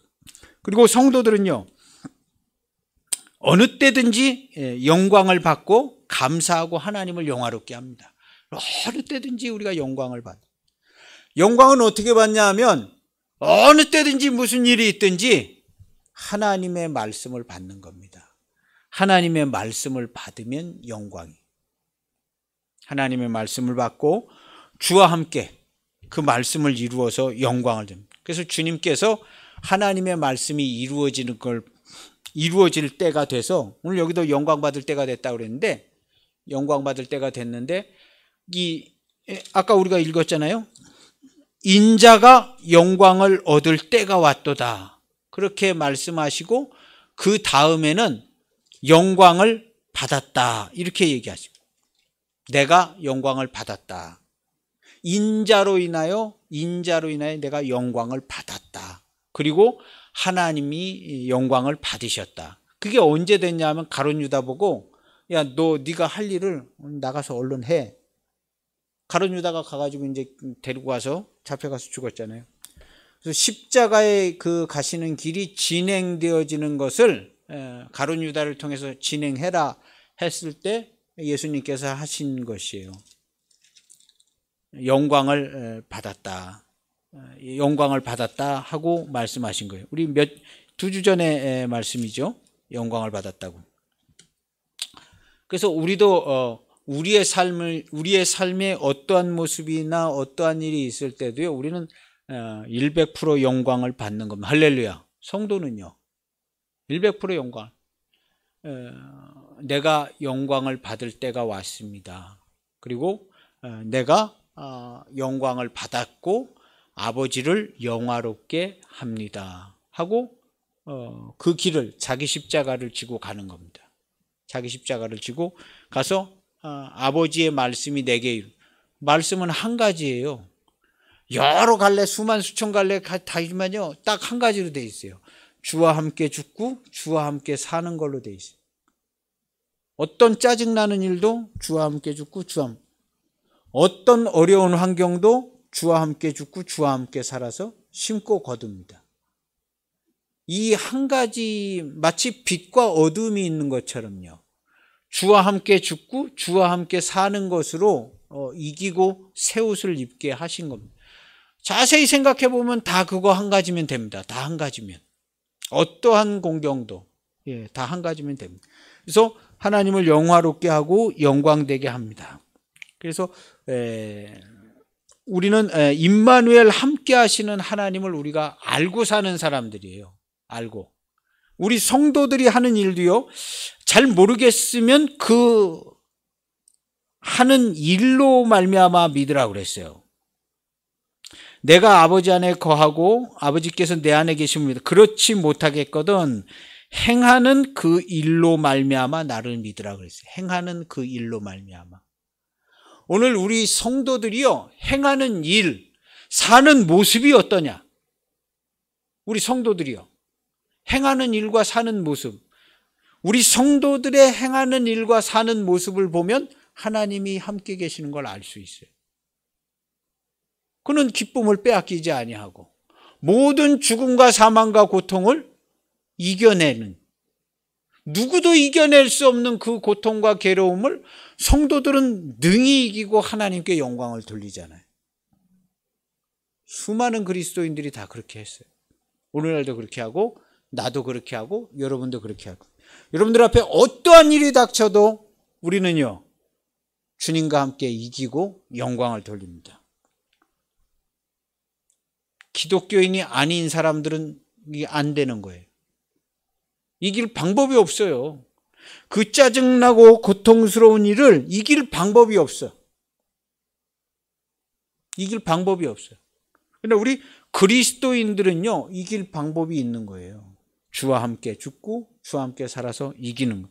그리고 성도들은요, 어느 때든지 영광을 받고 감사하고 하나님을 영화롭게 합니다. 어느 때든지 우리가 영광을 받아요. 영광은 어떻게 받냐 하면, 어느 때든지 무슨 일이 있든지 하나님의 말씀을 받는 겁니다. 하나님의 말씀을 받으면 영광이. 하나님의 말씀을 받고 주와 함께 그 말씀을 이루어서 영광을 줍니다. 그래서 주님께서 하나님의 말씀이 이루어질 때가 돼서, 오늘 여기도 영광 받을 때가 됐다고 그랬는데, 영광 받을 때가 됐는데, 아까 우리가 읽었잖아요. 인자가 영광을 얻을 때가 왔도다. 그렇게 말씀하시고 그 다음에는 영광을 받았다. 이렇게 얘기하십니다. 내가 영광을 받았다. 인자로 인하여 내가 영광을 받았다. 그리고 하나님이 영광을 받으셨다. 그게 언제 됐냐 면, 가룟 유다 보고, 야, 네가 할 일을 나가서 얼른 해. 가룟 유다가 가가지고 이제 데리고 와서 잡혀가서 죽었잖아요. 그래서 십자가의 그 가시는 길이 진행되어지는 것을 가룟 유다를 통해서 진행해라 했을 때 예수님께서 하신 것이에요. 영광을 받았다. 영광을 받았다 하고 말씀하신 거예요. 우리 두 주 전에 말씀이죠. 영광을 받았다고. 그래서 우리도 우리의 삶에 어떠한 모습이나 어떠한 일이 있을 때도요, 우리는 100% 영광을 받는 겁니다. 할렐루야. 성도는요, 100% 영광. 내가 영광을 받을 때가 왔습니다. 그리고 내가 영광을 받았고 아버지를 영화롭게 합니다 하고 그 길을 자기 십자가를 지고 가는 겁니다. 자기 십자가를 지고 가서 아버지의 말씀이 내게 말씀은 한 가지예요. 여러 갈래 수만 수천 갈래 다 있지만요, 딱 한 가지로 돼 있어요. 주와 함께 죽고 주와 함께 사는 걸로 돼 있어요. 어떤 짜증나는 일도 주와 함께 죽고 어떤 어려운 환경도 주와 함께 죽고 주와 함께 살아서 심고 거둡니다. 이 한 가지, 마치 빛과 어둠이 있는 것처럼요, 주와 함께 죽고 주와 함께 사는 것으로 이기고 새 옷을 입게 하신 겁니다. 자세히 생각해 보면 다 그거 한 가지면 됩니다. 다 한 가지면, 어떠한 공경도 다 한 가지면 됩니다. 그래서 하나님을 영화롭게 하고 영광되게 합니다. 그래서 우리는 임마누엘 함께 하시는 하나님을 우리가 알고 사는 사람들이에요. 알고. 우리 성도들이 하는 일도요, 잘 모르겠으면 그 하는 일로 말미암아 믿으라고 그랬어요. 내가 아버지 안에 거하고 아버지께서 내 안에 계십니다. 그렇지 못하겠거든 행하는 그 일로 말미암아 나를 믿으라고 그랬어요. 행하는 그 일로 말미암아. 오늘 우리 성도들이요, 행하는 일, 사는 모습이 어떠냐? 우리 성도들이요, 행하는 일과 사는 모습, 우리 성도들의 행하는 일과 사는 모습을 보면 하나님이 함께 계시는 걸 알 수 있어요. 그는 기쁨을 빼앗기지 아니하고 모든 죽음과 사망과 고통을 이겨내는, 누구도 이겨낼 수 없는 그 고통과 괴로움을 성도들은 능히 이기고 하나님께 영광을 돌리잖아요. 수많은 그리스도인들이 다 그렇게 했어요. 오늘날도 그렇게 하고 나도 그렇게 하고 여러분도 그렇게 하고, 여러분들 앞에 어떠한 일이 닥쳐도 우리는요, 주님과 함께 이기고 영광을 돌립니다. 기독교인이 아닌 사람들은 이게 안 되는 거예요. 이길 방법이 없어요. 그 짜증나고 고통스러운 일을 이길 방법이 없어. 이길 방법이 없어요. 그런데 우리 그리스도인들은요, 이길 방법이 있는 거예요. 주와 함께 죽고 주와 함께 살아서 이기는 거예요.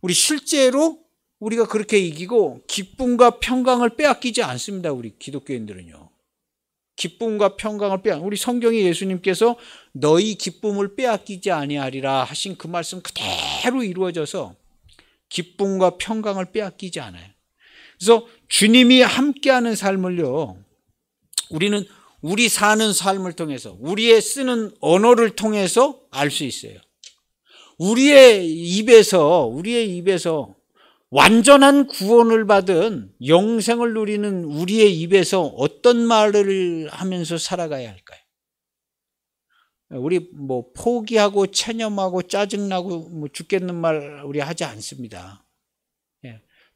우리 실제로 우리가 그렇게 이기고 기쁨과 평강을 빼앗기지 않습니다. 우리 기독교인들은요, 기쁨과 평강을 우리 성경에 예수님께서 너희 기쁨을 빼앗기지 아니하리라 하신 그 말씀 그대로 이루어져서 기쁨과 평강을 빼앗기지 않아요. 그래서 주님이 함께하는 삶을요, 우리는 우리 사는 삶을 통해서, 우리의 쓰는 언어를 통해서 알 수 있어요. 우리의 입에서 완전한 구원을 받은 영생을 누리는 우리의 입에서 어떤 말을 하면서 살아가야 할까요? 우리 포기하고 체념하고 짜증나고 죽겠는 말 우리 하지 않습니다.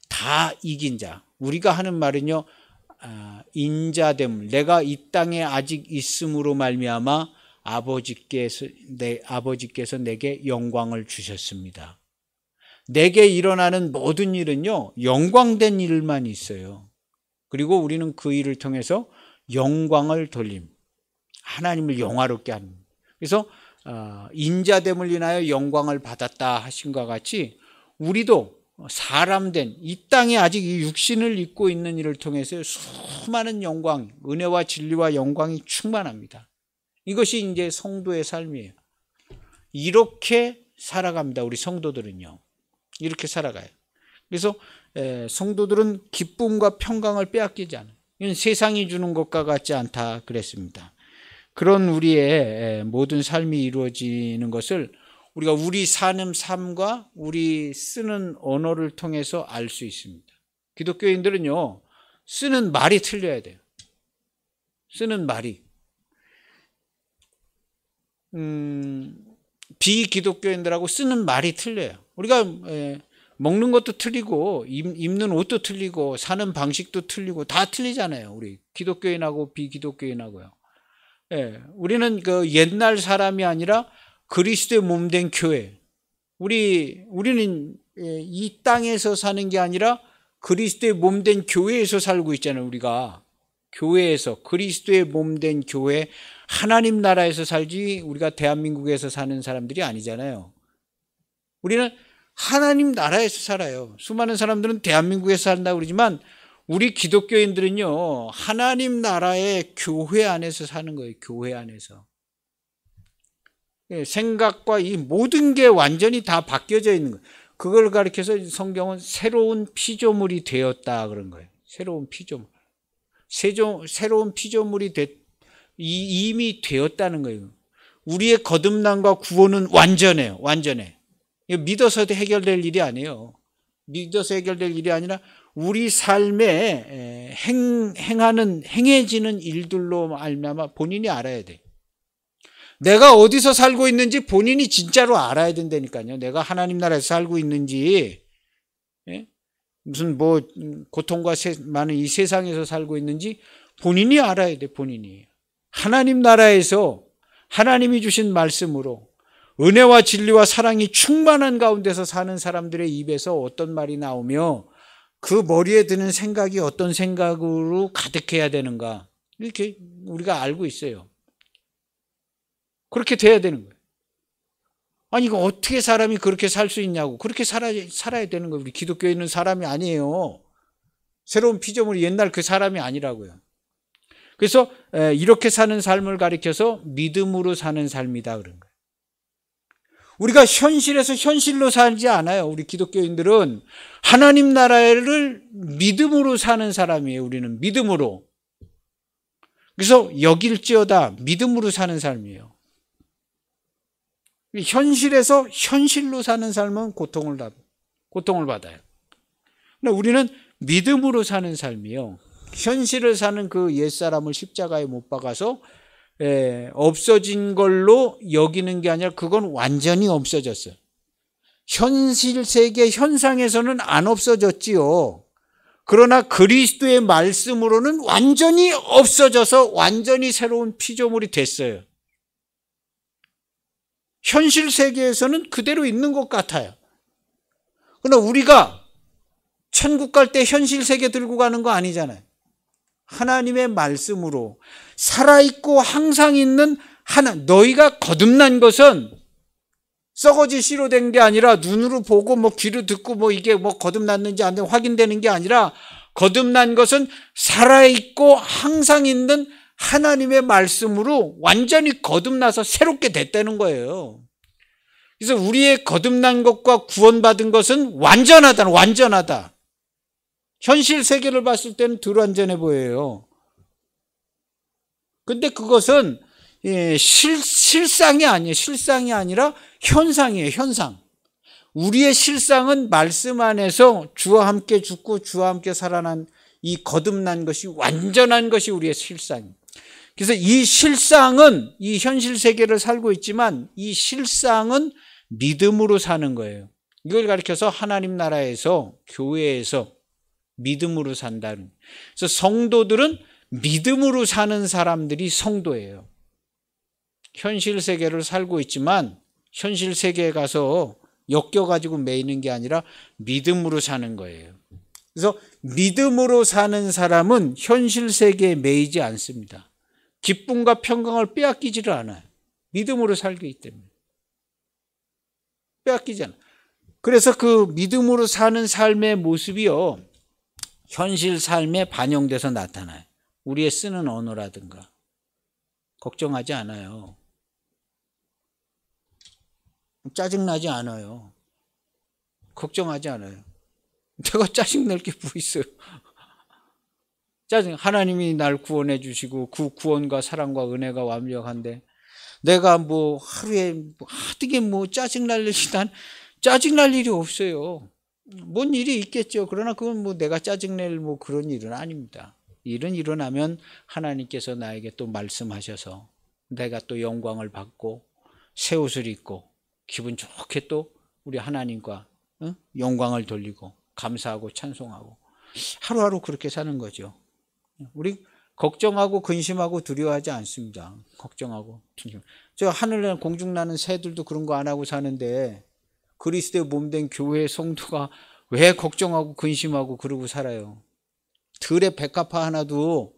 다 이긴 자. 우리가 하는 말은요, 인자됨을, 내가 이 땅에 아직 있음으로 말미암아 아버지께서 내게 영광을 주셨습니다. 내게 일어나는 모든 일은요, 영광된 일만 있어요. 그리고 우리는 그 일을 통해서 영광을 돌림, 하나님을 영화롭게 하는. 그래서 인자됨을 인하여 영광을 받았다 하신 것과 같이 우리도 사람된 이 땅에 아직 이 육신을 입고 있는 일을 통해서 수많은 영광, 은혜와 진리와 영광이 충만합니다. 이것이 이제 성도의 삶이에요. 이렇게 살아갑니다. 우리 성도들은요, 이렇게 살아가요. 그래서 성도들은 기쁨과 평강을 빼앗기지 않아요. 이건 세상이 주는 것과 같지 않다 그랬습니다. 그런 우리의 모든 삶이 이루어지는 것을 우리가 우리 사는 삶과 우리 쓰는 언어를 통해서 알 수 있습니다. 기독교인들은요, 쓰는 말이 틀려야 돼요. 쓰는 말이. 비기독교인들하고 쓰는 말이 틀려요. 우리가 먹는 것도 틀리고 입는 옷도 틀리고 사는 방식도 틀리고 다 틀리잖아요. 우리 기독교인하고 비기독교인하고요. 우리는 그 옛날 사람이 아니라 그리스도의 몸된 교회. 우리는 이 땅에서 사는 게 아니라 그리스도의 몸된 교회에서 살고 있잖아요. 우리가 교회에서 그리스도의 몸된 교회, 하나님 나라에서 살지 우리가 대한민국에서 사는 사람들이 아니잖아요. 우리는 하나님 나라에서 살아요. 수많은 사람들은 대한민국에서 산다고 그러지만 우리 기독교인들은요, 하나님 나라의 교회 안에서 사는 거예요. 교회 안에서. 생각과 이 모든 게 완전히 다 바뀌어져 있는 거예요. 그걸 가리켜서 성경은 새로운 피조물이 되었다 그런 거예요. 새로운 피조물. 새로운 피조물이 이미 되었다는 거예요. 우리의 거듭남과 구원은 완전해요. 완전해. 믿어서 해결될 일이 아니에요. 믿어서 해결될 일이 아니라 우리 삶에 행해지는 일들로 말미암아 본인이 알아야 돼. 내가 어디서 살고 있는지 본인이 진짜로 알아야 된다니까요. 내가 하나님 나라에서 살고 있는지, 무슨 고통과 많은 이 세상에서 살고 있는지 본인이 알아야 돼. 본인이 하나님 나라에서 하나님이 주신 말씀으로 은혜와 진리와 사랑이 충만한 가운데서 사는 사람들의 입에서 어떤 말이 나오며 그 머리에 드는 생각이 어떤 생각으로 가득해야 되는가, 이렇게 우리가 알고 있어요. 그렇게 돼야 되는 거예요. 아니, 이거 어떻게 사람이 그렇게 살 수 있냐고. 그렇게 살아야 되는 거예요. 우리 기독교인은 사람이 아니에요. 새로운 피조물이 옛날 그 사람이 아니라고요. 그래서 이렇게 사는 삶을 가리켜서 믿음으로 사는 삶이다 그런 거예요. 우리가 현실에서 현실로 살지 않아요. 우리 기독교인들은 하나님 나라를 믿음으로 사는 사람이에요. 우리는 믿음으로. 그래서 여길지어다 믿음으로 사는 삶이에요. 현실에서 현실로 사는 삶은 고통을 받아요. 근데 우리는 믿음으로 사는 삶이요. 현실을 사는 그 옛사람을 십자가에 못 박아서 없어진 걸로 여기는 게 아니라 그건 완전히 없어졌어요. 현실 세계 현상에서는 안 없어졌지요. 그러나 그리스도의 말씀으로는 완전히 없어져서 완전히 새로운 피조물이 됐어요. 현실 세계에서는 그대로 있는 것 같아요. 그러나 우리가 천국 갈 때 현실 세계 들고 가는 거 아니잖아요. 하나님의 말씀으로 살아있고 항상 있는 너희가 거듭난 것은 썩어지 씨로 된 게 아니라 눈으로 보고 귀로 듣고 이게 거듭났는지 안 되는지 확인되는 게 아니라 거듭난 것은 살아있고 항상 있는 하나님의 말씀으로 완전히 거듭나서 새롭게 됐다는 거예요. 그래서 우리의 거듭난 것과 구원받은 것은 완전하다. 현실 세계를 봤을 때는 덜 완전해 보여요. 근데 그것은 실상이 아니에요. 실상이 아니라 현상이에요. 현상. 우리의 실상은 말씀 안에서 주와 함께 죽고 주와 함께 살아난 이 거듭난 것이 완전한 것이 우리의 실상입니다. 그래서 이 실상은 이 현실 세계를 살고 있지만 이 실상은 믿음으로 사는 거예요. 이걸 가리켜서 하나님 나라에서 교회에서 믿음으로 산다는. 그래서 성도들은 믿음으로 사는 사람들이 성도예요. 현실 세계를 살고 있지만 현실 세계에 가서 엮여가지고 매이는 게 아니라 믿음으로 사는 거예요. 그래서 믿음으로 사는 사람은 현실 세계에 매이지 않습니다. 기쁨과 평강을 빼앗기지를 않아요. 믿음으로 살기 때문에. 빼앗기지 않아요. 그래서 그 믿음으로 사는 삶의 모습이요, 현실 삶에 반영돼서 나타나요. 우리의 쓰는 언어라든가. 걱정하지 않아요. 짜증나지 않아요. 걱정하지 않아요. 내가 짜증낼 게 뭐 있어요. 짜증. 하나님이 날 구원해 주시고 그 구원과 사랑과 은혜가 완벽한데 내가 뭐 하루에 하등에 뭐 짜증날 일이 난 짜증날 일이 없어요. 뭔 일이 있겠죠. 그러나 그건 뭐 내가 짜증낼 뭐 그런 일은 아닙니다. 일은 일어나면 하나님께서 나에게 또 말씀하셔서 내가 또 영광을 받고 새 옷을 입고 기분 좋게 또 우리 하나님과 영광을 돌리고 감사하고 찬송하고 하루하루 그렇게 사는 거죠. 우리 걱정하고 근심하고 두려워하지 않습니다. 걱정하고 근심. 저 하늘에 공중나는 새들도 그런 거 안 하고 사는데 그리스도의 몸된 교회 성도가 왜 걱정하고 근심하고 그러고 살아요? 들의 백합화 하나도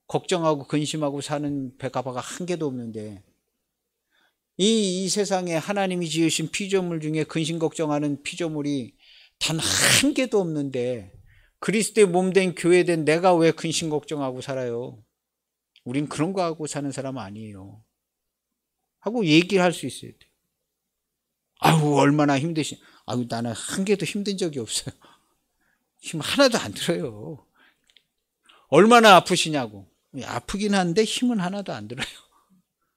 걱정하고 근심하고 사는 백합화가 한 개도 없는데 이 세상에 하나님이 지으신 피조물 중에 근심 걱정하는 피조물이 단 한 개도 없는데 그리스도의 몸된 교회된 내가 왜 근심 걱정하고 살아요? 우린 그런 거 하고 사는 사람 아니에요. 하고 얘기를 할 수 있어야 돼. 아유 얼마나 힘드시. 아유 나는 한 개도 힘든 적이 없어요. 힘 하나도 안 들어요. 얼마나 아프시냐고. 아프긴 한데 힘은 하나도 안 들어요.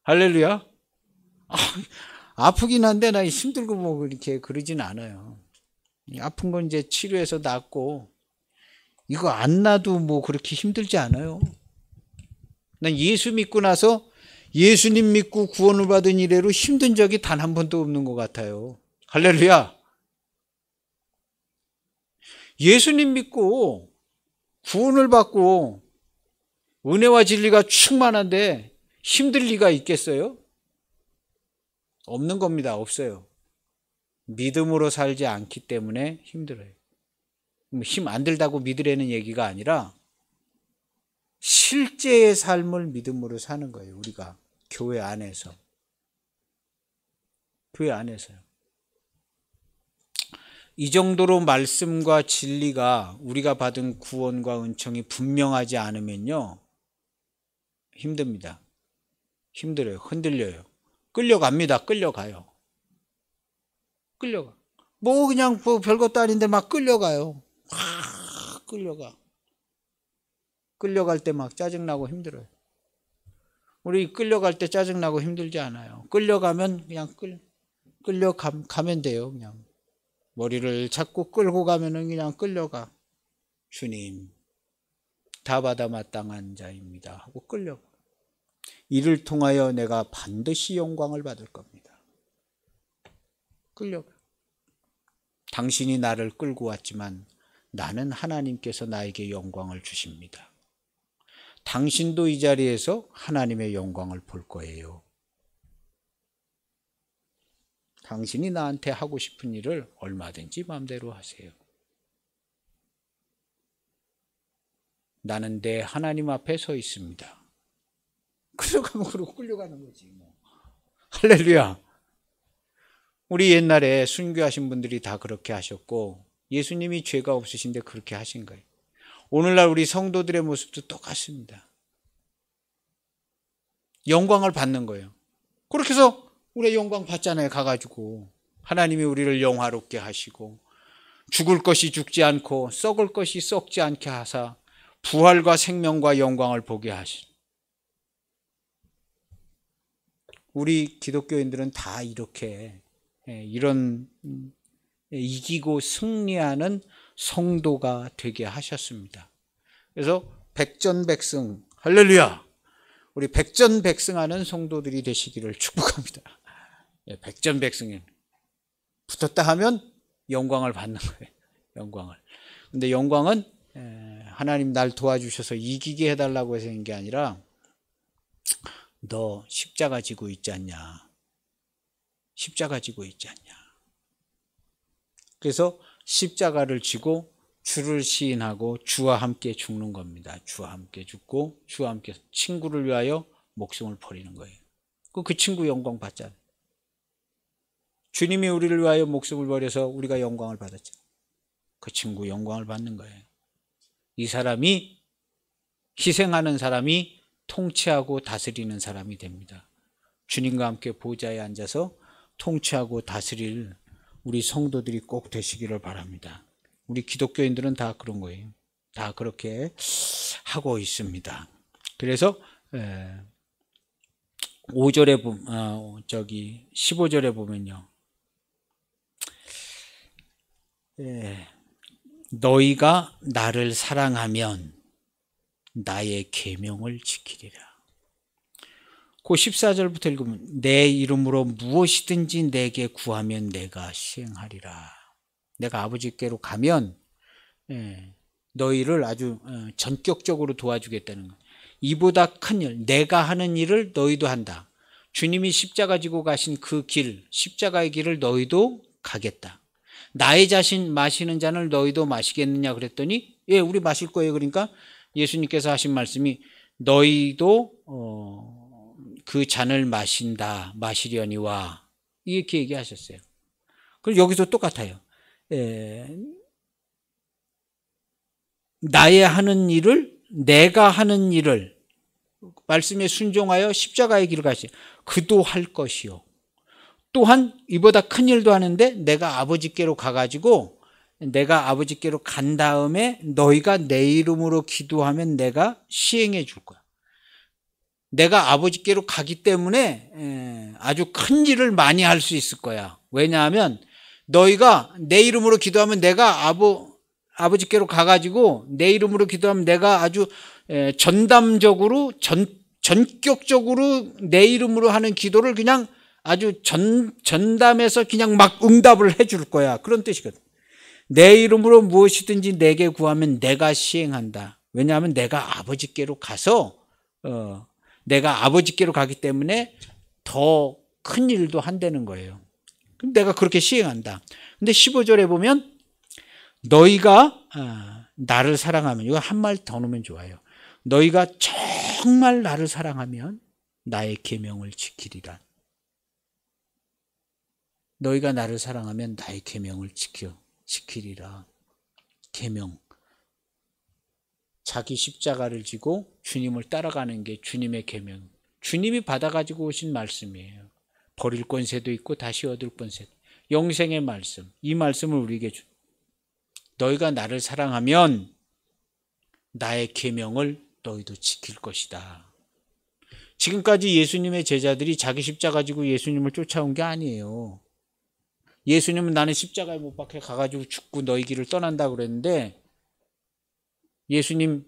할렐루야. 아프긴 한데 나 힘들고 뭐 이렇게 그러진 않아요. 아픈 건 이제 치료해서 낫고 이거 안 나도 뭐 그렇게 힘들지 않아요. 난 예수 믿고 나서 예수님 믿고 구원을 받은 이래로 힘든 적이 단 한 번도 없는 것 같아요. 할렐루야. 예수님 믿고 구원을 받고 은혜와 진리가 충만한데 힘들 리가 있겠어요? 없는 겁니다. 없어요. 믿음으로 살지 않기 때문에 힘들어요. 힘 안 들다고 믿으라는 얘기가 아니라 실제의 삶을 믿음으로 사는 거예요. 우리가 교회 안에서. 교회 안에서요. 이 정도로 말씀과 진리가 우리가 받은 구원과 은총이 분명하지 않으면요. 힘듭니다. 힘들어요. 흔들려요. 끌려갑니다. 끌려가요. 끌려가. 뭐 그냥 뭐 별것도 아닌데 막 끌려가요. 막 끌려가. 끌려갈 때 막 짜증나고 힘들어요. 우리 끌려갈 때 짜증나고 힘들지 않아요. 끌려가면 그냥 끌려가면 돼요. 그냥 머리를 잡고 끌고 가면은 그냥 끌려가. 주님, 다 받아 마땅한 자입니다. 하고 끌려가. 이를 통하여 내가 반드시 영광을 받을 겁니다. 끌려가. 당신이 나를 끌고 왔지만 나는 하나님께서 나에게 영광을 주십니다. 당신도 이 자리에서 하나님의 영광을 볼 거예요. 당신이 나한테 하고 싶은 일을 얼마든지 마음대로 하세요. 나는 내 하나님 앞에 서 있습니다. 끌려가면 그러고 끌려가는 거지 뭐. 할렐루야. 우리 옛날에 순교하신 분들이 다 그렇게 하셨고 예수님이 죄가 없으신데 그렇게 하신 거예요. 오늘날 우리 성도들의 모습도 똑같습니다. 영광을 받는 거예요. 그렇게 해서 우리 영광 받잖아요. 가가지고 하나님이 우리를 영화롭게 하시고 죽을 것이 죽지 않고 썩을 것이 썩지 않게 하사 부활과 생명과 영광을 보게 하시. 우리 기독교인들은 다 이렇게 이런 이기고 승리하는 성도가 되게 하셨습니다. 그래서 백전백승 할렐루야. 우리 백전백승하는 성도들이 되시기를 축복합니다. 백전백승에 붙었다 하면 영광을 받는 거예요. 영광을. 근데 영광은 하나님 날 도와주셔서 이기게 해달라고 해서 하는 게 아니라 너 십자가 지고 있지 않냐. 십자가 지고 있지 않냐. 그래서 십자가를 지고 주를 시인하고 주와 함께 죽는 겁니다. 주와 함께 죽고 주와 함께 친구를 위하여 목숨을 버리는 거예요. 그 친구 영광 받잖아요. 주님이 우리를 위하여 목숨을 버려서 우리가 영광을 받았죠. 그 친구 영광을 받는 거예요. 이 사람이 희생하는 사람이 통치하고 다스리는 사람이 됩니다. 주님과 함께 보좌에 앉아서 통치하고 다스릴 우리 성도들이 꼭 되시기를 바랍니다. 우리 기독교인들은 다 그런 거예요. 다 그렇게 하고 있습니다. 그래서 5절에 15절에 보면요. 너희가 나를 사랑하면 나의 계명을 지키리라. 그 14절부터 읽으면 내 이름으로 무엇이든지 내게 구하면 내가 시행하리라. 내가 아버지께로 가면 너희를 아주 전격적으로 도와주겠다는 거예요. 이보다 큰 일, 내가 하는 일을 너희도 한다. 주님이 십자가 지고 가신 그 길, 십자가의 길을 너희도 가겠다. 나의 자신 마시는 잔을 너희도 마시겠느냐 그랬더니 예, 우리 마실 거예요. 그러니까 예수님께서 하신 말씀이 너희도 그 잔을 마시려니와 이렇게 얘기하셨어요. 그리고 여기서 똑같아요. 내가 하는 일을 말씀에 순종하여 십자가의 길을 가시 그도 할 것이요. 또한 이보다 큰 일도 하는데 내가 아버지께로 가가지고 내가 아버지께로 간 다음에 너희가 내 이름으로 기도하면 내가 시행해 줄 거야. 내가 아버지께로 가기 때문에 아주 큰 일을 많이 할 수 있을 거야. 왜냐하면 너희가 내 이름으로 기도하면 내가 아버지께로 가가지고 내 이름으로 기도하면 내가 아주 전담적으로 전격적으로 내 이름으로 하는 기도를 그냥 아주 전담해서 그냥 막 응답을 해줄 거야. 그런 뜻이거든. 내 이름으로 무엇이든지 내게 구하면 내가 시행한다. 왜냐하면 내가 아버지께로 가서 내가 아버지께로 가기 때문에 더 큰 일도 한다는 거예요. 그럼 내가 그렇게 시행한다. 근데 15절에 보면 너희가 나를 사랑하면, 이거 한 말 더 넣으면 좋아요. 너희가 정말 나를 사랑하면 나의 계명을 지키리라. 너희가 나를 사랑하면 나의 계명을 지키리라. 계명. 자기 십자가를 지고 주님을 따라가는 게 주님의 계명. 주님이 받아가지고 오신 말씀이에요. 버릴 권세도 있고 다시 얻을 권세도. 영생의 말씀. 이 말씀을 우리에게 주. 너희가 나를 사랑하면 나의 계명을 너희도 지킬 것이다. 지금까지 예수님의 제자들이 자기 십자가 지고 예수님을 쫓아온 게 아니에요. 예수님은 나는 십자가에 못 박혀 가가지고 죽고 너희 길을 떠난다 그랬는데 예수님,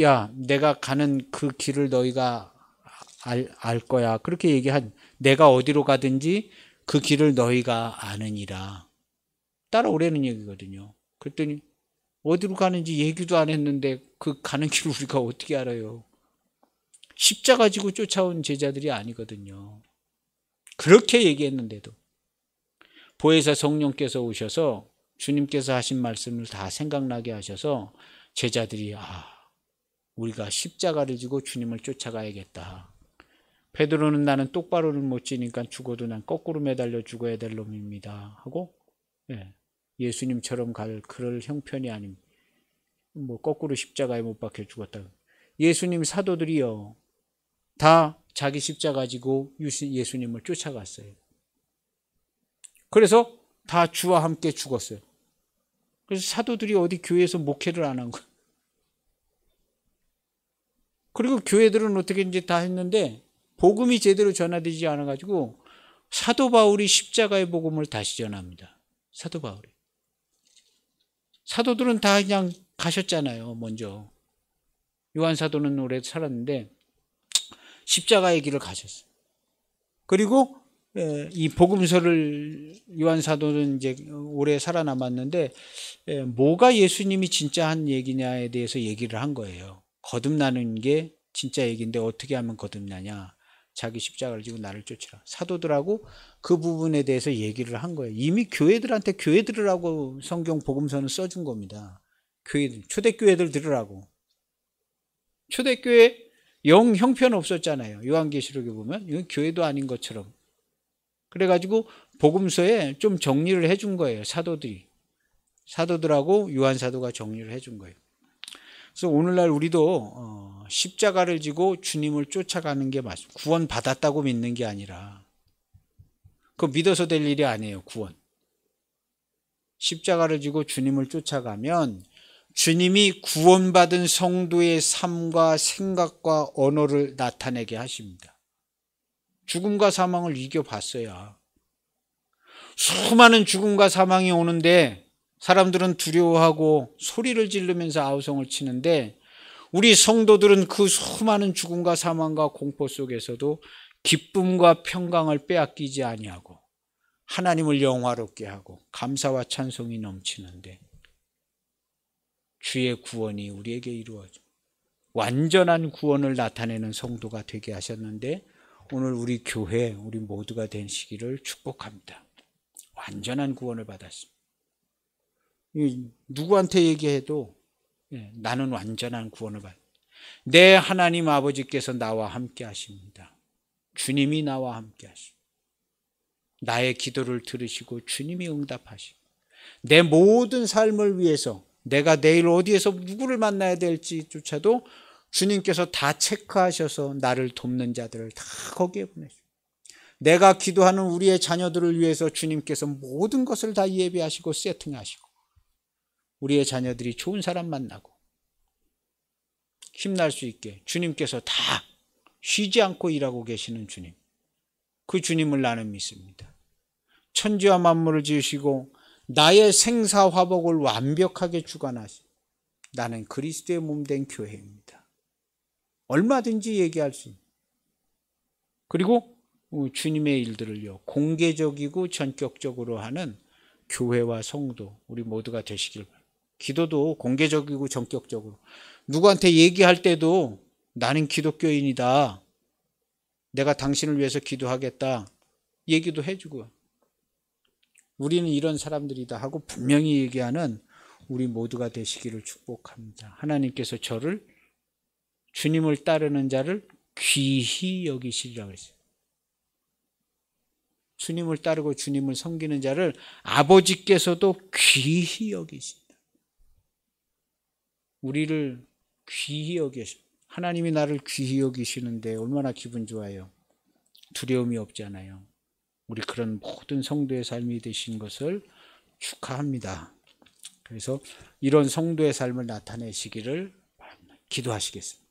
야, 내가 가는 그 길을 너희가 알 거야. 그렇게 내가 어디로 가든지 그 길을 너희가 아느니라. 따라오라는 얘기거든요. 그랬더니 어디로 가는지 얘기도 안 했는데 그 가는 길을 우리가 어떻게 알아요? 십자가 지고 쫓아온 제자들이 아니거든요. 그렇게 얘기했는데도 보혜사 성령께서 오셔서 주님께서 하신 말씀을 다 생각나게 하셔서 제자들이 우리가 십자가를 지고 주님을 쫓아가야겠다. 베드로는 나는 똑바로는 못 지니까 죽어도 난 거꾸로 매달려 죽어야 될 놈입니다 하고 예수님처럼 그럴 형편이 아닙니다. 거꾸로 십자가에 못 박혀 죽었다. 예수님 사도들이요 다 자기 십자가 지고 예수님을 쫓아갔어요. 그래서 다 주와 함께 죽었어요. 그래서 사도들이 어디 교회에서 목회를 안 한 거예요. 그리고 교회들은 어떻게 이제 다 했는데 복음이 제대로 전하되지 않아가지고 사도 바울이 십자가의 복음을 다시 전합니다. 사도 바울이. 사도들은 다 그냥 가셨잖아요. 먼저. 요한 사도는 오래 살았는데 십자가의 길을 가셨어요. 그리고 이 복음서를 요한 사도는 이제 오래 살아남았는데 뭐가 예수님이 진짜 한 얘기냐에 대해서 얘기를 한 거예요. 거듭나는 게 진짜 얘기인데 어떻게 하면 거듭나냐. 자기 십자가를 지고 나를 쫓으라. 사도들하고 그 부분에 대해서 얘기를 한 거예요. 이미 교회들한테 교회 들으라고 성경 복음서는 써준 겁니다. 교회들, 초대교회들 들으라고. 초대교회 영 형편 없었잖아요. 요한계시록에 보면 이건 교회도 아닌 것처럼. 그래가지고 복음서에 좀 정리를 해준 거예요. 사도들하고 요한 사도가 정리를 해준 거예요. 그래서 오늘날 우리도 십자가를 지고 주님을 쫓아가는 게 맞습니다. 구원 받았다고 믿는 게 아니라 그거 믿어서 될 일이 아니에요. 구원. 십자가를 지고 주님을 쫓아가면 주님이 구원받은 성도의 삶과 생각과 언어를 나타내게 하십니다. 죽음과 사망을 이겨봤어야. 수많은 죽음과 사망이 오는데 사람들은 두려워하고 소리를 지르면서 아우성을 치는데, 우리 성도들은 그 수많은 죽음과 사망과 공포 속에서도 기쁨과 평강을 빼앗기지 아니하고 하나님을 영화롭게 하고 감사와 찬송이 넘치는데, 주의 구원이 우리에게 이루어져 완전한 구원을 나타내는 성도가 되게 하셨는데, 오늘 우리 교회, 우리 모두가 되시기를 축복합니다. 완전한 구원을 받았습니다. 누구한테 얘기해도 나는 완전한 구원을 받았습니다. 내 하나님 아버지께서 나와 함께 하십니다. 주님이 나와 함께 하십니다. 나의 기도를 들으시고 주님이 응답하시고, 내 모든 삶을 위해서 내가 내일 어디에서 누구를 만나야 될지조차도 주님께서 다 체크하셔서 나를 돕는 자들을 다 거기에 보내십니다. 내가 기도하는 우리의 자녀들을 위해서 주님께서 모든 것을 다 예비하시고 세팅하시고, 우리의 자녀들이 좋은 사람 만나고 힘날 수 있게 주님께서 다 쉬지 않고 일하고 계시는 주님, 그 주님을 나는 믿습니다. 천지와 만물을 지으시고 나의 생사화복을 완벽하게 주관하시, 나는 그리스도의 몸된 교회입니다. 얼마든지 얘기할 수 있는, 그리고 주님의 일들을요 공개적이고 전격적으로 하는 교회와 성도, 우리 모두가 되시길 바랍니다. 기도도 공개적이고 전격적으로, 누구한테 얘기할 때도 나는 기독교인이다, 내가 당신을 위해서 기도하겠다 얘기도 해주고, 우리는 이런 사람들이다 하고 분명히 얘기하는 우리 모두가 되시기를 축복합니다. 하나님께서 저를, 주님을 따르는 자를 귀히 여기시리라고 했어요. 주님을 따르고 주님을 섬기는 자를 아버지께서도 귀히 여기신다. 우리를 귀히 여기십니다. 하나님이 나를 귀히 여기시는데 얼마나 기분 좋아요. 두려움이 없잖아요. 우리 그런 모든 성도의 삶이 되신 것을 축하합니다. 그래서 이런 성도의 삶을 나타내시기를 기도하시겠습니다.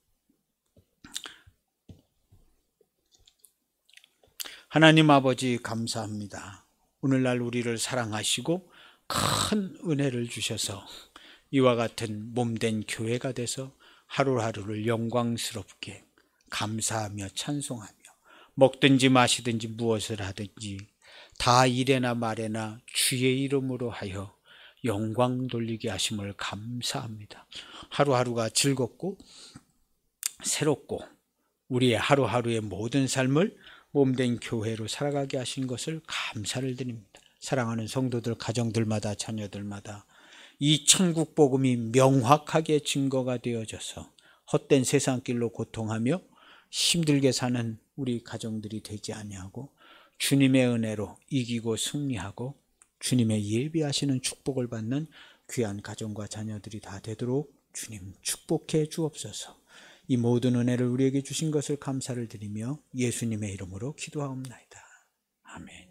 하나님 아버지 감사합니다. 오늘날 우리를 사랑하시고 큰 은혜를 주셔서 이와 같은 몸된 교회가 돼서 하루하루를 영광스럽게 감사하며 찬송하며, 먹든지 마시든지 무엇을 하든지 다 일에나 말에나 주의 이름으로 하여 영광 돌리게 하심을 감사합니다. 하루하루가 즐겁고 새롭고 우리의 하루하루의 모든 삶을 몸된 교회로 살아가게 하신 것을 감사를 드립니다. 사랑하는 성도들, 가정들마다, 자녀들마다 이 천국 복음이 명확하게 증거가 되어져서 헛된 세상길로 고통하며 힘들게 사는 우리 가정들이 되지 아니하고 주님의 은혜로 이기고 승리하고 주님의 예비하시는 축복을 받는 귀한 가정과 자녀들이 다 되도록 주님 축복해 주옵소서. 이 모든 은혜를 우리에게 주신 것을 감사를 드리며 예수님의 이름으로 기도하옵나이다. 아멘.